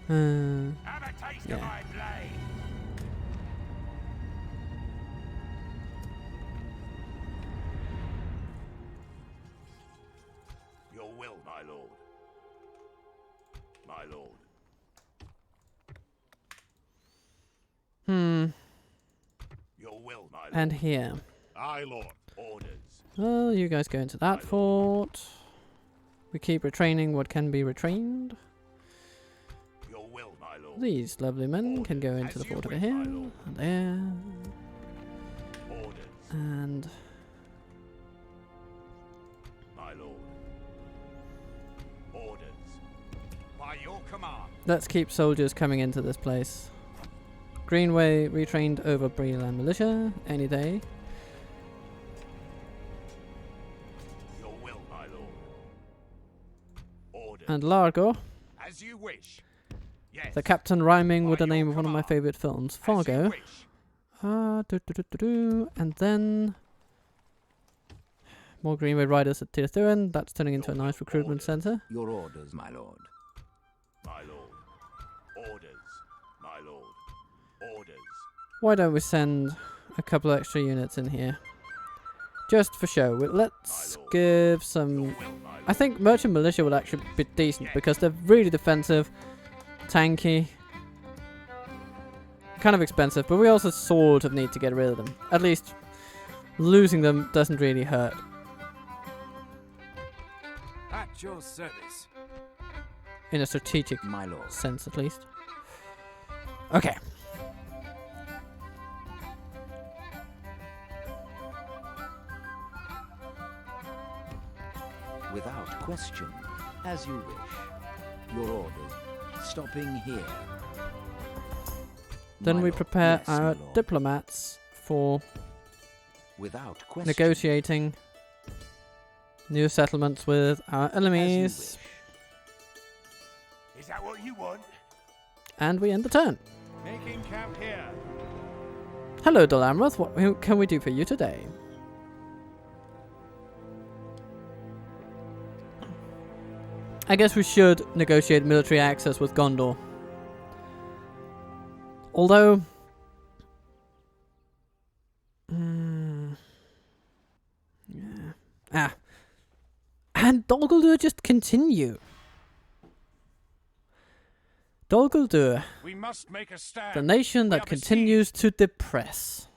Have a taste Yeah. of my blade. Your will, my lord. My lord. Your will, my lord. And here. Aye, lord. Orders. Well, you guys go into that fort. We keep retraining what can be retrained. Your will, my lord. These lovely men can go into the As you fort over wish, here. my lord. And there. Orders. And... My lord. Orders. By your command. let's keep soldiers coming into this place. Greenway retrained over Bree Land Militia any day. Your will, my lord. Orders. And Largo, As you wish. Yes. the captain rhyming with By the name your of one of my command. favourite films, As you Fargo. wish. And then more Greenway Riders at Tirthuan. That's turning into a nice recruitment centre. Your orders, my lord. My lord. Orders. My lord. Orders. Why don't we send a couple extra units in here? Just for show. Let's give some... Your will, my lord. I think Merchant Militia would actually be decent because they're really defensive, tanky, kind of expensive, but we also sort of need to get rid of them. At least losing them doesn't really hurt. At your service. In a strategic My lord. sense, at least. Okay. Without question, as you wish. Your orders. Stopping here. Then My we lord. prepare Yes, my our lord. diplomats for Without question. negotiating new settlements with our As you enemies. wish. Is that what you want? And we end the turn. Making camp here. Hello, Dalamroth. What can we do for you today? I guess we should negotiate military access with Gondor. Although... yeah. Ah. And Dol Guldur just continue. Dol Guldur, We must make a stand. the nation We that are continues to depress.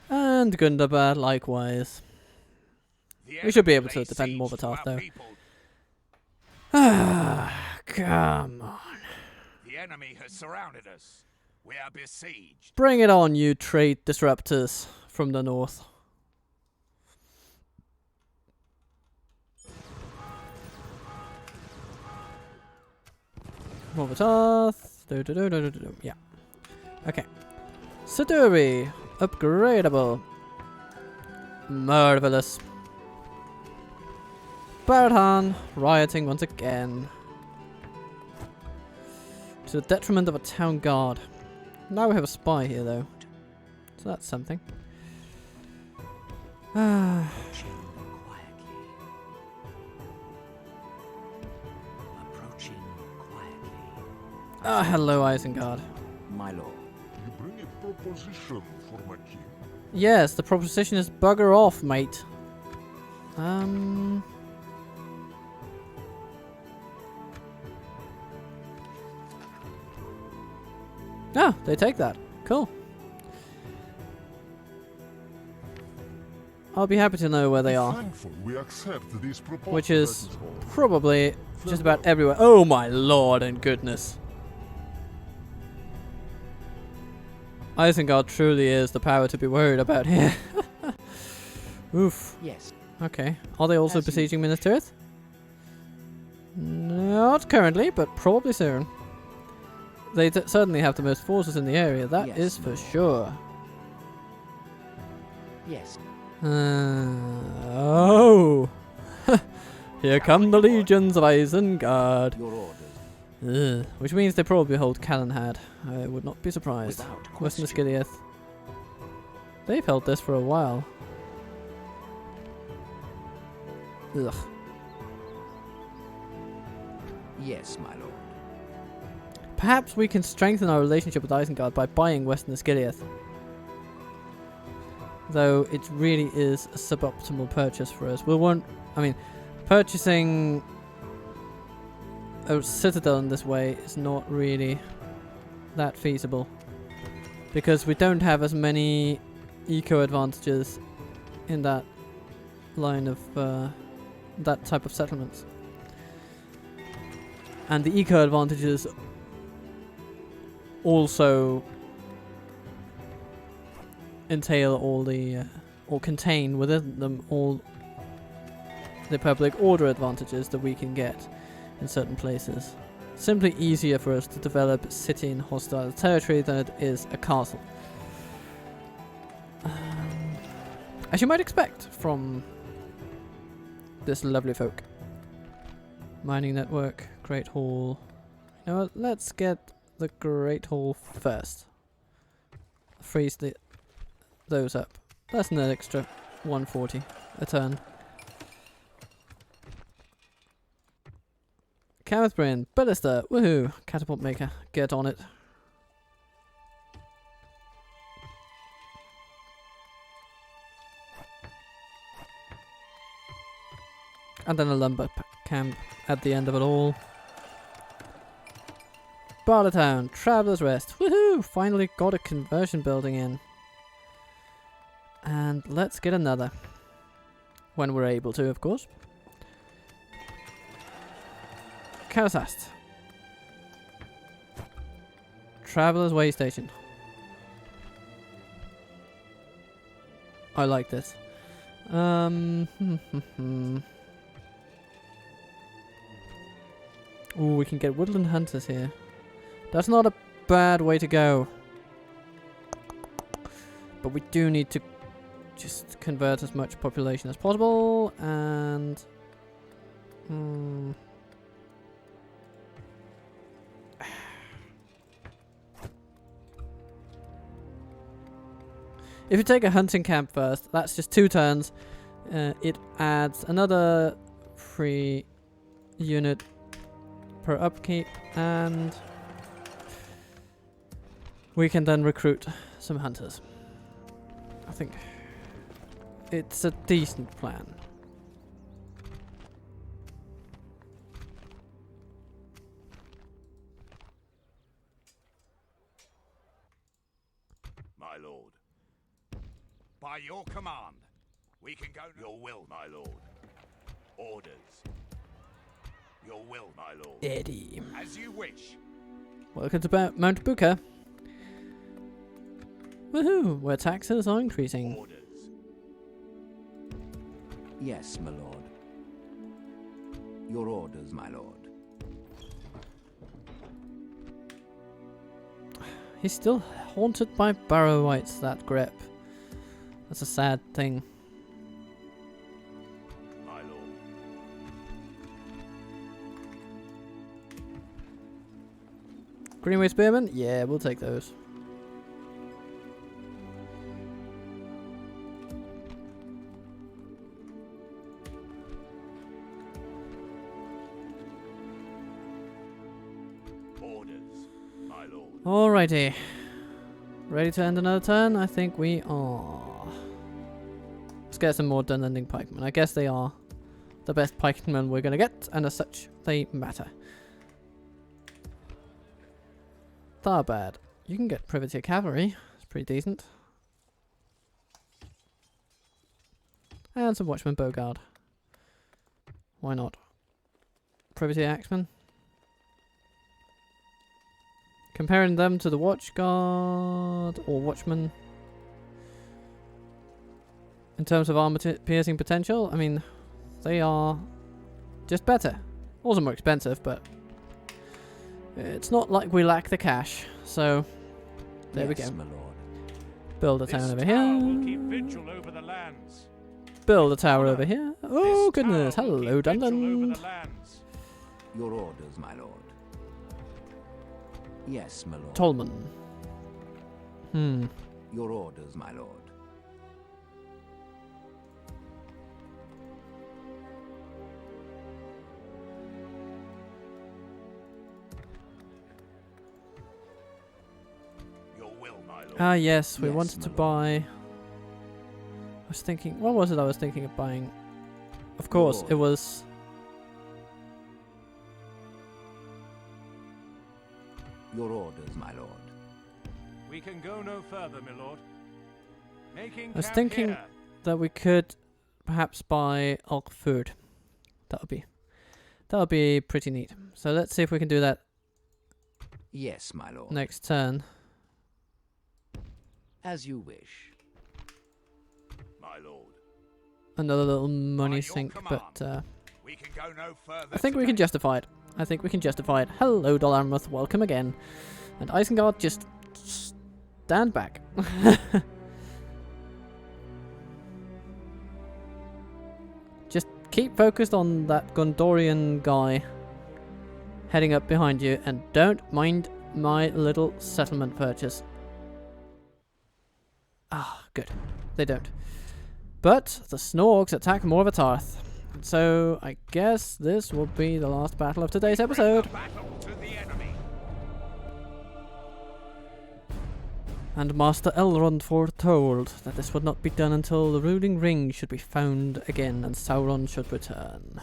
And Gundabad likewise. The We should be enemy able to lay defend siege Morvatarth, to our though. people. Ah, come on. The enemy has surrounded us. We are besieged. Bring it on, you trade disruptors from the north. Morvatarth. Yeah. Okay. Siduri. Upgradable. Marvelous. Baradhan rioting once again. To the detriment of a town guard. Now we have a spy here though. So that's something. Ah. Approaching quietly. Approaching quietly. Ah, hello Isengard. My lord. You bring a proposition for my king. Yes, the proposition is bugger off, mate. Ah, they take that. Cool. I'll be happy to know where they are. Thankful we accept this proposal. Which that is all. probably just about everywhere. Oh my lord and goodness. Isengard truly is the power to be worried about here. Oof. Yes. Okay. Are they also As you besieging Minas Tirith? Not currently, but probably soon. They certainly have the most forces in the area, that Yes, is for my sure. Yes. Oh! Here come the legions of Isengard. Your orders. Which means they probably hold Calenhad. I would not be surprised. Without Western question. Skiliath. They've held this for a while. Ugh. Yes, my lord. Perhaps we can strengthen our relationship with Isengard by buying Western Skiliath. Though it really is a suboptimal purchase for us. Purchasing a citadel in this way is not really that feasible. Because we don't have as many eco advantages in that line of that type of settlements. And the eco advantages also entail all the or contain within them all the public order advantages that we can get in certain places. Simply easier for us to develop a city in hostile territory than it is a castle. As you might expect from this lovely folk. Mining network, Great Hall. You know what, let's get the Great Hall first. Freeze those up. That's an extra 140 a turn. Cameth Bryn, Ballista, woohoo! Catapult maker, get on it. And then a lumber camp at the end of it all. Barleytown, Traveller's Rest, woohoo! Finally got a conversion building in. And let's get another. When we're able to, of course. Karasast. Traveller's Way Station. I like this. Ooh, we can get woodland hunters here. That's not a bad way to go. But we do need to just convert as much population as possible, and if you take a hunting camp first, that's just 2 turns. It adds another free unit per upkeep, and we can then recruit some hunters. I think it's a decent plan. My lord. By your command, we can go. Your will, my lord. Orders. Your will, my lord. Eddie. As you wish. Welcome to Mount Buka. Woohoo! Where taxes are increasing. Orders. Yes, my lord. Your orders, my lord. He's still haunted by Barrow-wights, that grip. That's a sad thing. My lord. Greenway Spearmen? Yeah, we'll take those. Orders, my lord. Alrighty. Ready to end another turn? I think we are. Let's get some more Dunlending pikemen. I guess they are the best pikemen we're going to get, and as such, they matter. Tharbad. You can get Privateer Cavalry. It's pretty decent. And some Watchman Bogard. Why not? Privateer Axeman. Comparing them to the watch guard or watchman. In terms of armor piercing potential, I mean, they are just better. Also more expensive, but it's not like we lack the cash. So, there we go. My lord. Build a This town over tower will keep here. vigil over the lands. Build a tower over here. Oh, This goodness. tower will Hello, keep vigil over Dunland. the lands. Your orders, my lord. Yes, my lord. Tolman. Your orders, my lord. Your will, my lord. Ah, yes, we Yes, wanted my to lord. buy. I was thinking, what was it I was thinking of buying? Of course, it was. Your orders, my lord. We can go no further, my lord. Making I was camp thinking here. that we could perhaps buy elk food. That would be pretty neat. So let's see if we can do that Yes, my lord. next turn. As you wish. My lord. Another little money By your sink, command. but We can go no further. I think we can today. justify it. I think we can justify it. Hello, Dollarmuth, welcome again. And Isengard, just stand back. Just keep focused on that Gondorian guy heading up behind you, and don't mind my little settlement purchase. Ah, good. They don't. But the Snorgs attack Morvatarth. So I guess this will be the last battle of today's episode. Battle to the enemy. And Master Elrond foretold that this would not be done until the ruling ring should be found again and Sauron should return.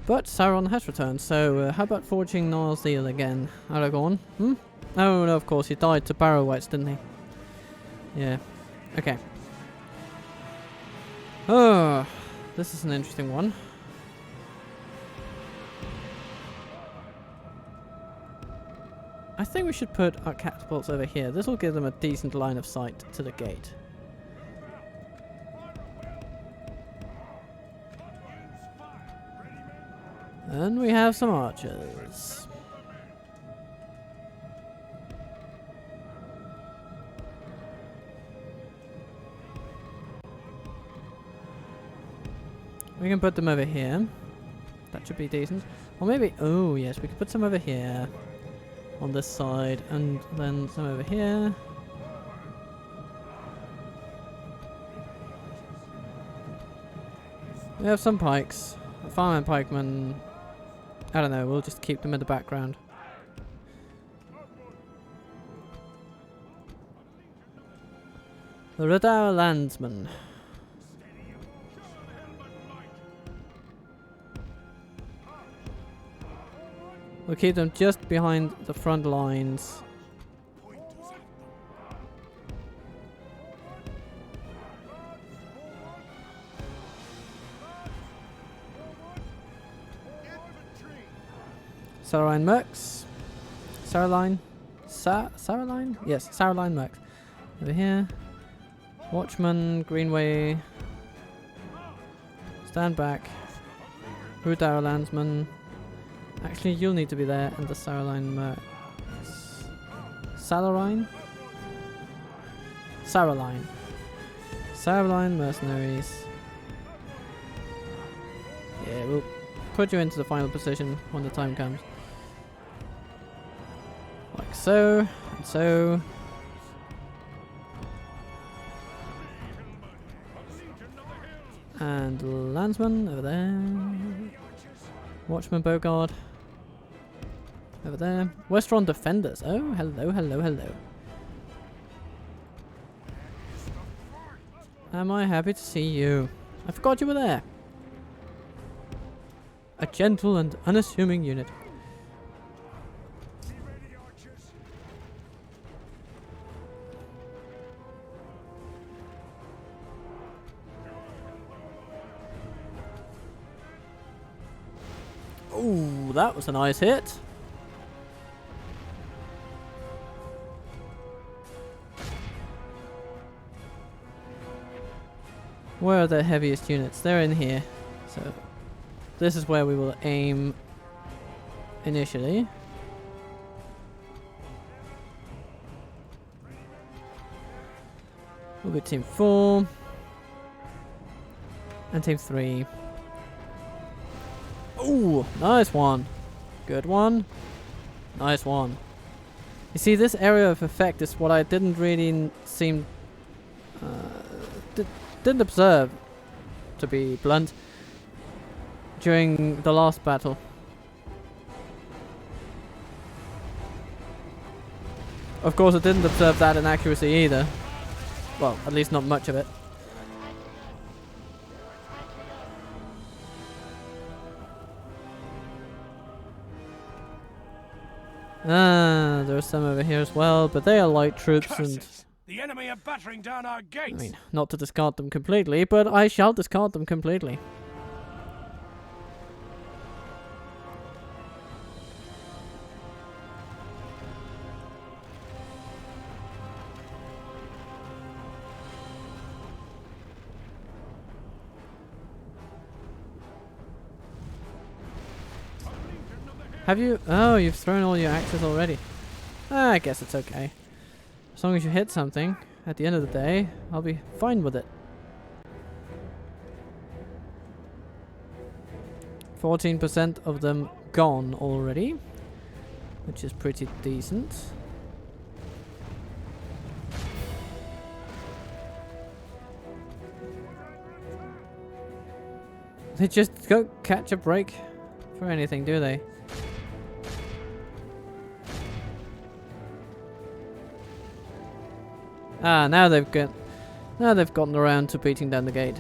But Sauron has returned, so how about forging Narsil again? Aragorn? Oh no, of course, he died to Barrow-wights, didn't he? Yeah. Okay. Oh, this is an interesting one. I think we should put our catapults over here. This will give them a decent line of sight to the gate. And we have some archers. We can put them over here. That should be decent. Or maybe, oh yes, we could put some over here. On this side, and then some over here. We have some pikes. Farm and pikemen. I don't know, we'll just keep them in the background. The Redau landsmen. We'll keep them just behind the front lines. Saurine Mercs. Sauerline. Sauerline? Yes, Sauerline Mercs. Over here. Watchman, Greenway. Stand back. Rudar Landsman. Actually, you'll need to be there, and the Sauerline Mercs. Salarine? Sauerline. Sauerline Mercenaries. Yeah, we'll put you into the final position when the time comes. Like so, and so. And Landsman over there. Watchman Bogard. Over there. Westron Defenders. Oh, hello, hello, hello. Am I happy to see you? I forgot you were there. A gentle and unassuming unit. Ooh, that was a nice hit. Where are the heaviest units? They're in here. So this is where we will aim initially. We'll be team 4 and team 3. Ooh, nice one. Good one. Nice one. You see, this area of effect is what I didn't really seem... didn't observe, to be blunt, during the last battle. Of course, I didn't observe that in accuracy either. Well, at least not much of it. Ah, there are some over here as well, but they are light troops. Curses. And The enemy are battering down our gates. I mean, not to discard them completely, but I shall discard them completely. Have you? Oh, you've thrown all your axes already. Ah, I guess it's okay. As long as you hit something, at the end of the day, I'll be fine with it. 14% of them gone already, which is pretty decent. They just don't catch a break for anything, do they? Ah, now they've gotten around to beating down the gate.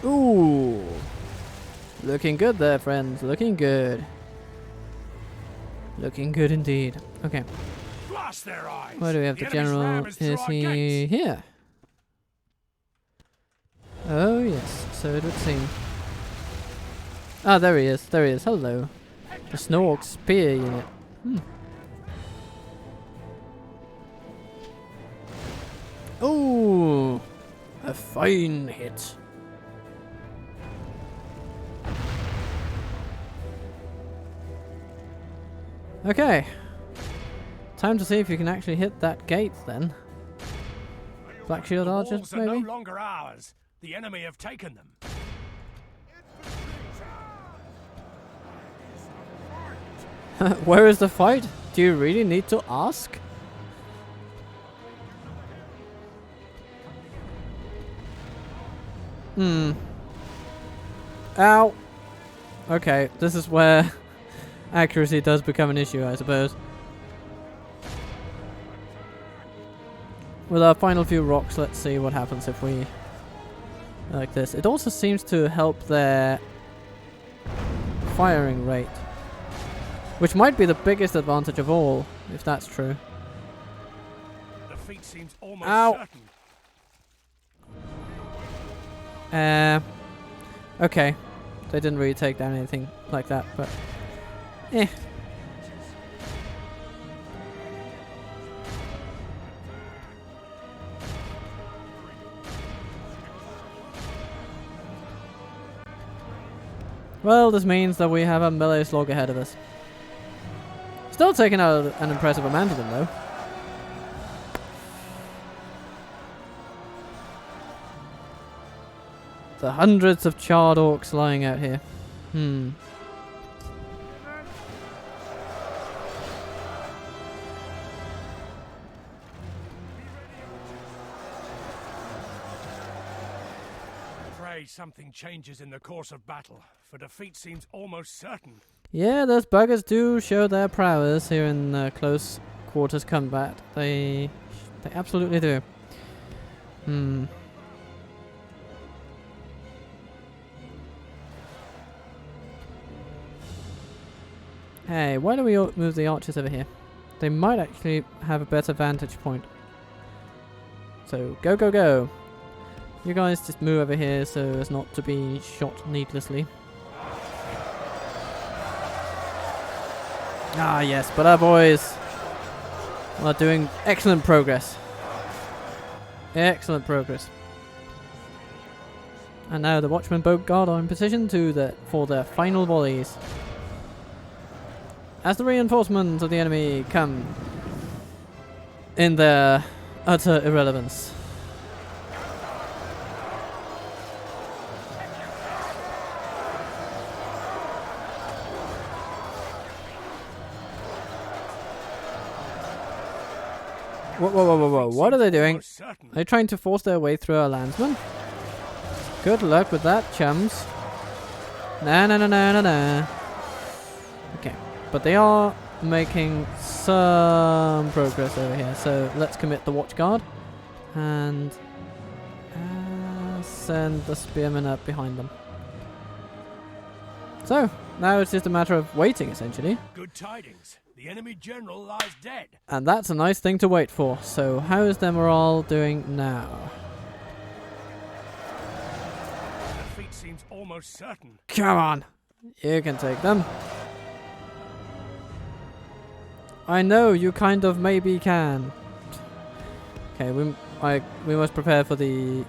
Ooh, looking good there, friends. Looking good. Looking good indeed. Okay. Blast their eyes. Where do we have the general? Is he here? Oh yes, so it would seem. Ah, there he is. There he is. Hello. The Snork spear unit. Ooh, a fine hit. Okay. Time to see if you can actually hit that gate then. Black Shield Archers, The walls are maybe? no longer ours. The enemy have taken them. Where is the fight? Do you really need to ask? Ow. Okay, this is where accuracy does become an issue, I suppose. With our final few rocks, let's see what happens if we like this. It also seems to help their firing rate, which might be the biggest advantage of all, if that's true. Defeat seems almost Ow. certain. Okay. They didn't really take down anything like that, but eh. Well, this means that we have a melee slog ahead of us. Still taking out an impressive amount of them, though. The hundreds of charred orcs lying out here. Pray something changes in the course of battle, for defeat seems almost certain. Yeah, those buggers do show their prowess here in close quarters combat. They absolutely do. Hey, why don't we move the archers over here? They might actually have a better vantage point. So, go, go, go. You guys just move over here so as not to be shot needlessly. Ah, yes, but our boys. Well, doing excellent progress. Excellent progress. And now the Watchman Boat Guard are in position for their final volleys. As the reinforcements of the enemy come in their utter irrelevance. Whoa. What are they doing? Are they trying to force their way through our landsmen? Good luck with that, chums. Nah. Okay, but they are making some progress over here. So let's commit the watch guard and send the spearmen up behind them. So now it's just a matter of waiting, essentially. Good tidings. The enemy general lies dead. And that's a nice thing to wait for. So how is their morale doing now? Defeat seems almost certain. Come on, you can take them. I know you kind of maybe can. Okay, we must prepare for the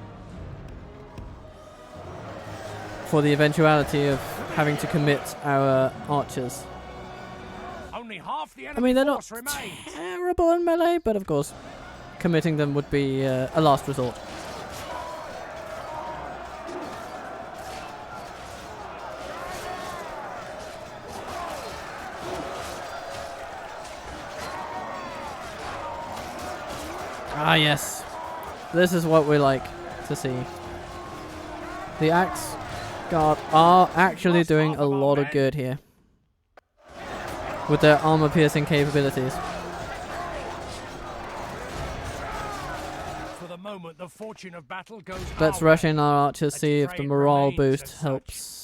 eventuality of having to commit our archers. Only half the I enemy mean, they're not force remains. terrible in melee, but of course, committing them would be a last resort. Ah, yes. This is what we like to see. The Axe Guard are actually doing a lot of good here with their armor-piercing capabilities. For the moment, the fortune of battle goes Let's our rush way. in our archers, see if the trade morale remains boost as such. helps.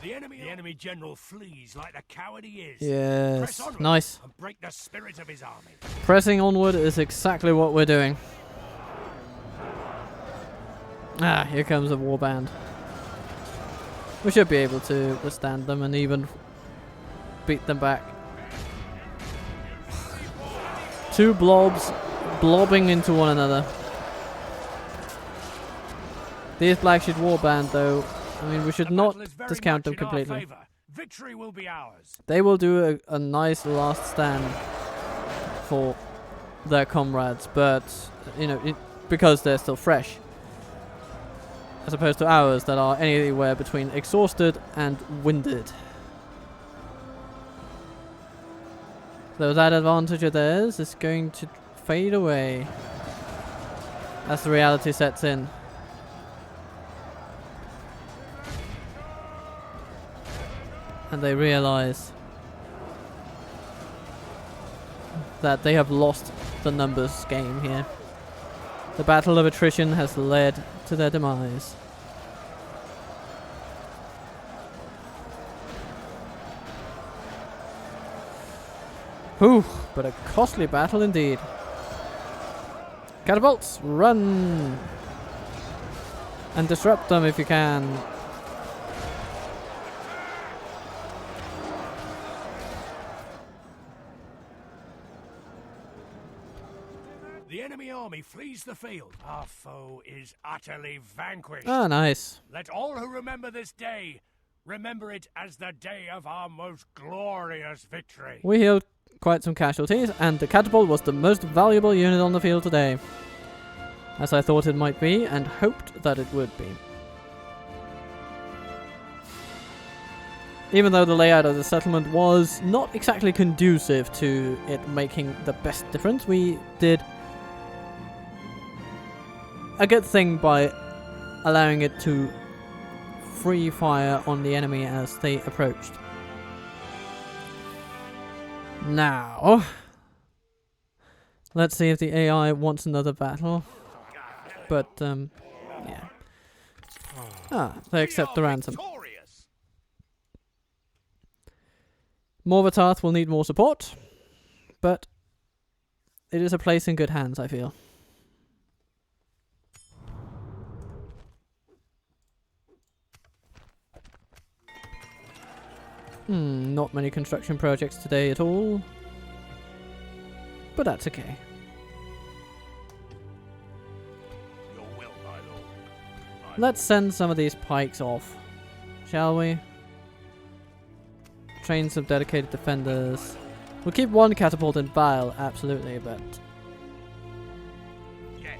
The enemy general flees like the coward he is. Yes, Press onward nice. and break the spirit of his army. Pressing onward is exactly what we're doing. Ah, here comes a warband. We should be able to withstand them and even beat them back. Two blobs blobbing into one another. These Black Sheet Warband, though, I mean, we should The not battle is very discount them much in our completely. favor. Victory will be ours. They will do a nice last stand for their comrades, but, you know, because they're still fresh. As opposed to ours that are anywhere between exhausted and winded. So that advantage of theirs is going to fade away as the reality sets in. And they realize that they have lost the numbers game here. The battle of attrition has led to their demise. Whew, but a costly battle indeed. Catapults, run! And disrupt them if you can. The enemy army flees the field. Our foe is utterly vanquished. Ah, nice. Let all who remember this day remember it as the day of our most glorious victory. We healed quite some casualties, and the catapult was the most valuable unit on the field today. As I thought it might be, and hoped that it would be. Even though the layout of the settlement was not exactly conducive to it making the best difference, we did a good thing by allowing it to free fire on the enemy as they approached. Now, let's see if the AI wants another battle. But, yeah. Ah, they accept the ransom. Morvatarth will need more support, but it is a place in good hands, I feel. Not many construction projects today at all. But that's okay. Your will, my lord. Let's send some of these pikes off, shall we? Train some dedicated defenders. We'll keep one catapult in Vile, absolutely, but Yes.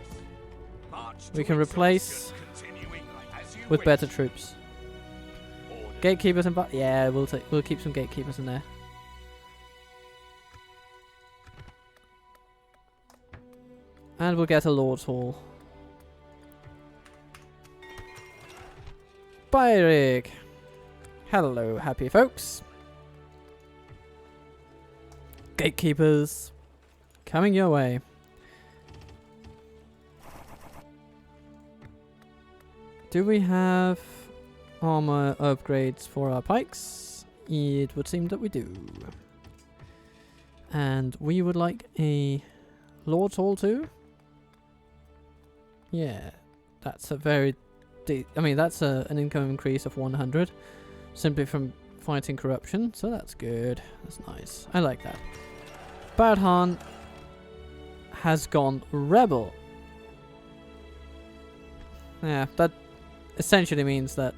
March we to can replace exhaustion, continuing as you with wish. better troops. Orders. Gatekeepers in Vile? Yeah, we'll keep some gatekeepers in there. And we'll get a Lord's Hall. Byrig! Hello, happy folks. Gatekeepers. Coming your way. Do we have armor upgrades for our pikes? It would seem that we do. And we would like a Lord's Hall too? Yeah, that's a very that's an income increase of 100 simply from fighting corruption, so that's good. That's nice. I like that. Bardhan has gone rebel. Yeah, that essentially means that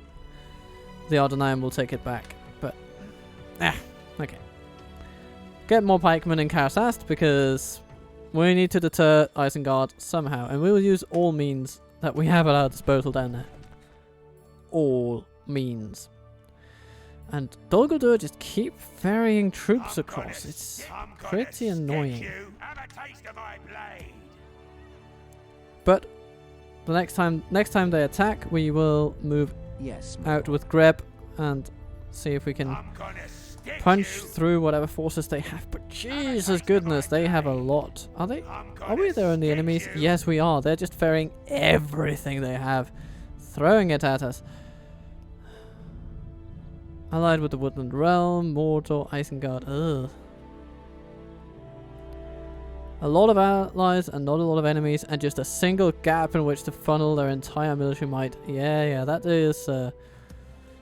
the Ardenheim will take it back, but okay. Get more pikemen in Karasast because we need to deter Isengard somehow, and we will use all means that we have at our disposal down there. All means. And Dol Guldur just keep ferrying troops across. It's pretty annoying. But the next time they attack, we will move Yes. out with Greb and see if we can punch through whatever forces they have. But Jesus goodness, they have a lot. Are they? Are we their only enemies? Yes, we are. They're just ferrying everything they have, throwing it at us. Allied with the Woodland Realm, Mordor, Isengard. Ugh. A lot of allies and not a lot of enemies, and just a single gap in which to funnel their entire military might. Yeah, that is a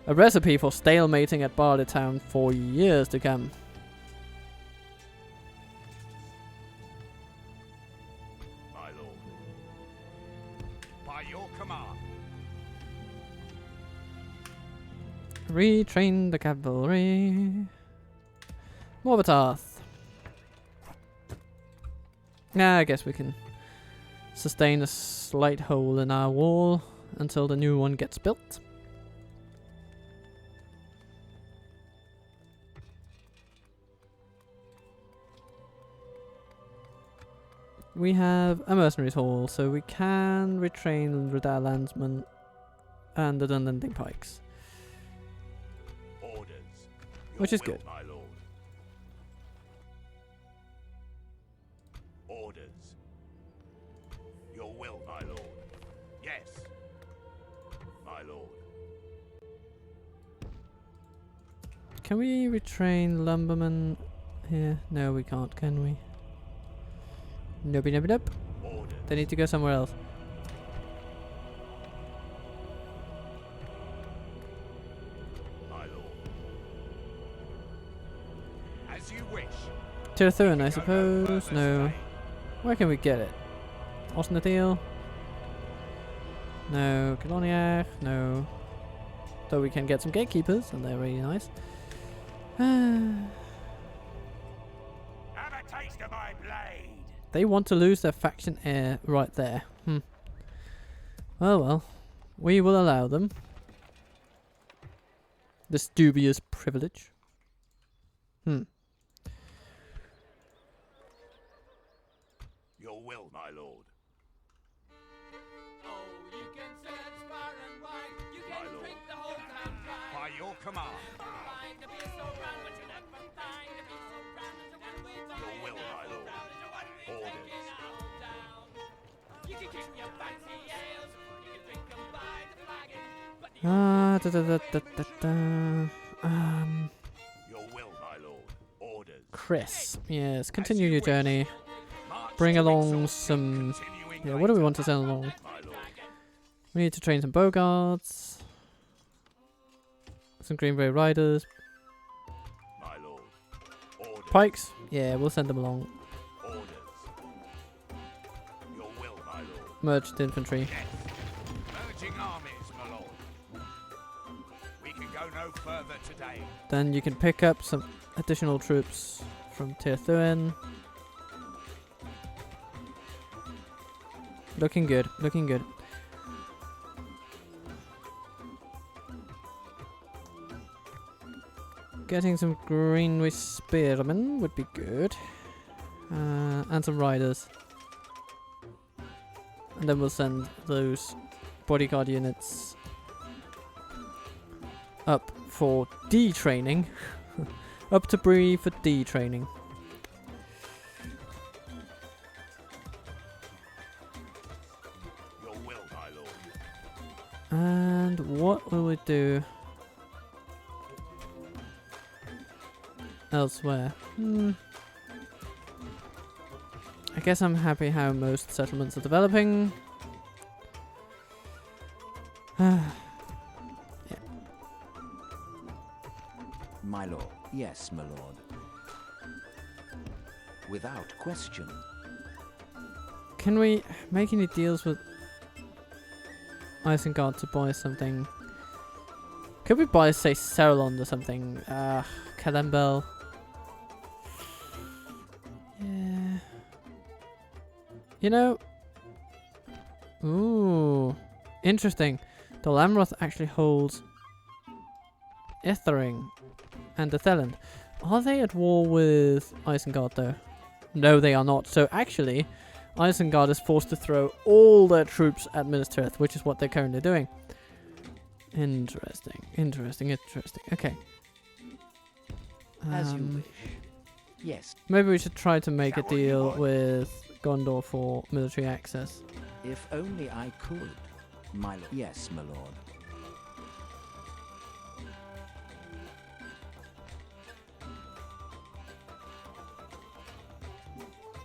recipe for stalemating at Barley Town for years to come. My lord. By your command. Retrain the cavalry. Morvatarth. Yeah, I guess we can sustain a slight hole in our wall until the new one gets built. We have a mercenaries hall, so we can retrain Redar Landsmen and the Dunlending Pikes. Orders. Which is will, good. My lord. Orders. Your will, my lord. Yes. My lord. Can we retrain Lumbermen here? No, we can't, can we? Nope. Orders. They need to go somewhere else. My lord. As you wish. Tirthuan, I Go no suppose. further No. stay. Where can we get it? Osnadil? No. Kiloniach? No. Though we can get some gatekeepers, and they're really nice. Have a taste of my blade. They want to lose their faction heir right there. Well. We will allow them this dubious privilege. Your will, my lord. Oh, you can search far and wide. You My can lord. drink the whole town dry. By your command. Find to be so round, but you're not from fine to be so round. It's the one we Your will, my lord. Orders. You can drink your fancy ales. You can drink them by the flagon. But the Your will, my lord. Orders. Chris. Yes, continue you your wish. journey. March Bring to along exhaustion, some... continuing Yeah, what do we later. want to send along? My lord. We need to train some Bogards. Some Greenbrae Riders. Pikes? Yeah, we'll send them along. Orders. Your will, my lord. Merged infantry. Yes. Merging armies, my lord. We can go no further today. Then you can pick up some additional troops from Tirthuin. Looking good, looking good. Getting some Greenwich Spearmen would be good. And some riders. And then we'll send those bodyguard units up for D training. Up to Bree for D training. Your will, my lord. And what will we do elsewhere? I guess I'm happy how most settlements are developing. Yeah. My lord. Yes, my lord. Without question. Can we make any deals with Isengard to buy something? Could we buy, say, Saruland or something? Kalembel. Yeah. You know. Ooh. Interesting. The Lamroth actually holds Ithering and Atheland. Are they at war with Isengard though? No, they are not. So actually, Isengard is forced to throw all their troops at Minas Tirith, which is what they're currently doing. Interesting, interesting, interesting. Okay. As you wish. Yes. Maybe we should try to make a That what you deal want? with Gondor for military access. If only I could. My lord. Yes, my lord.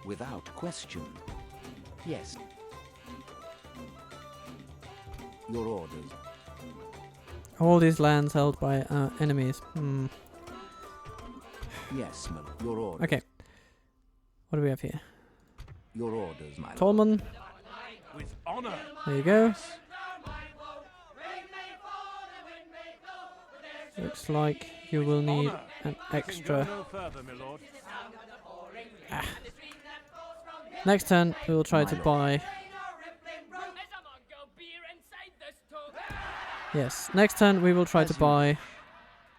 Without question. Yes. Your orders. All these lands held by enemies. Yes, my lord. Your orders. Okay. What do we have here? Your orders, my lord. Tolman. With honor. There you go. Looks like you will need Honor. an We extra. can go no further, my lord. Next turn, we will try My to lord. buy. Yes, next turn we will try As to you buy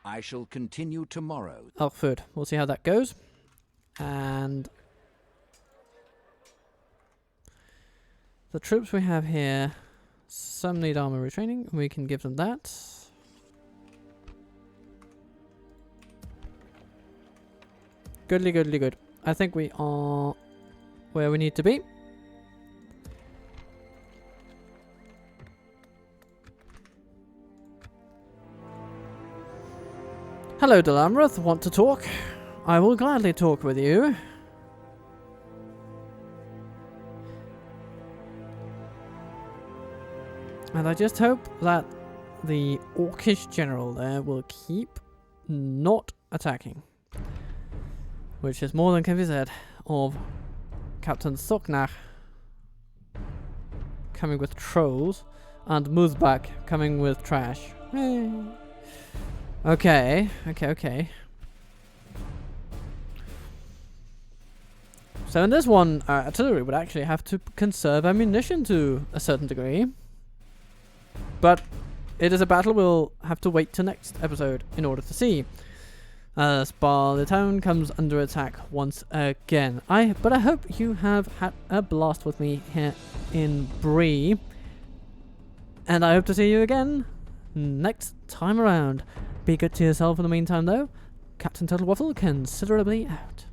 I shall continue tomorrow. Alfred. We'll see how that goes. And the troops we have here, some need armor retraining. We can give them that. Goodly, goodly, good. I think we are where we need to be. Hello, Delamroth. Want to talk? I will gladly talk with you. And I just hope that the Orcish general there will keep not attacking. Which is more than can be said of Captain Soknach coming with trolls and Muzbak coming with trash. Okay. So in this one, artillery would actually have to conserve ammunition to a certain degree. But it is a battle we'll have to wait till next episode in order to see. Spa town comes under attack once again. But I hope you have had a blast with me here in Bree. And I hope to see you again next time around. Be good to yourself in the meantime though. Captain Total Waffle considerably out.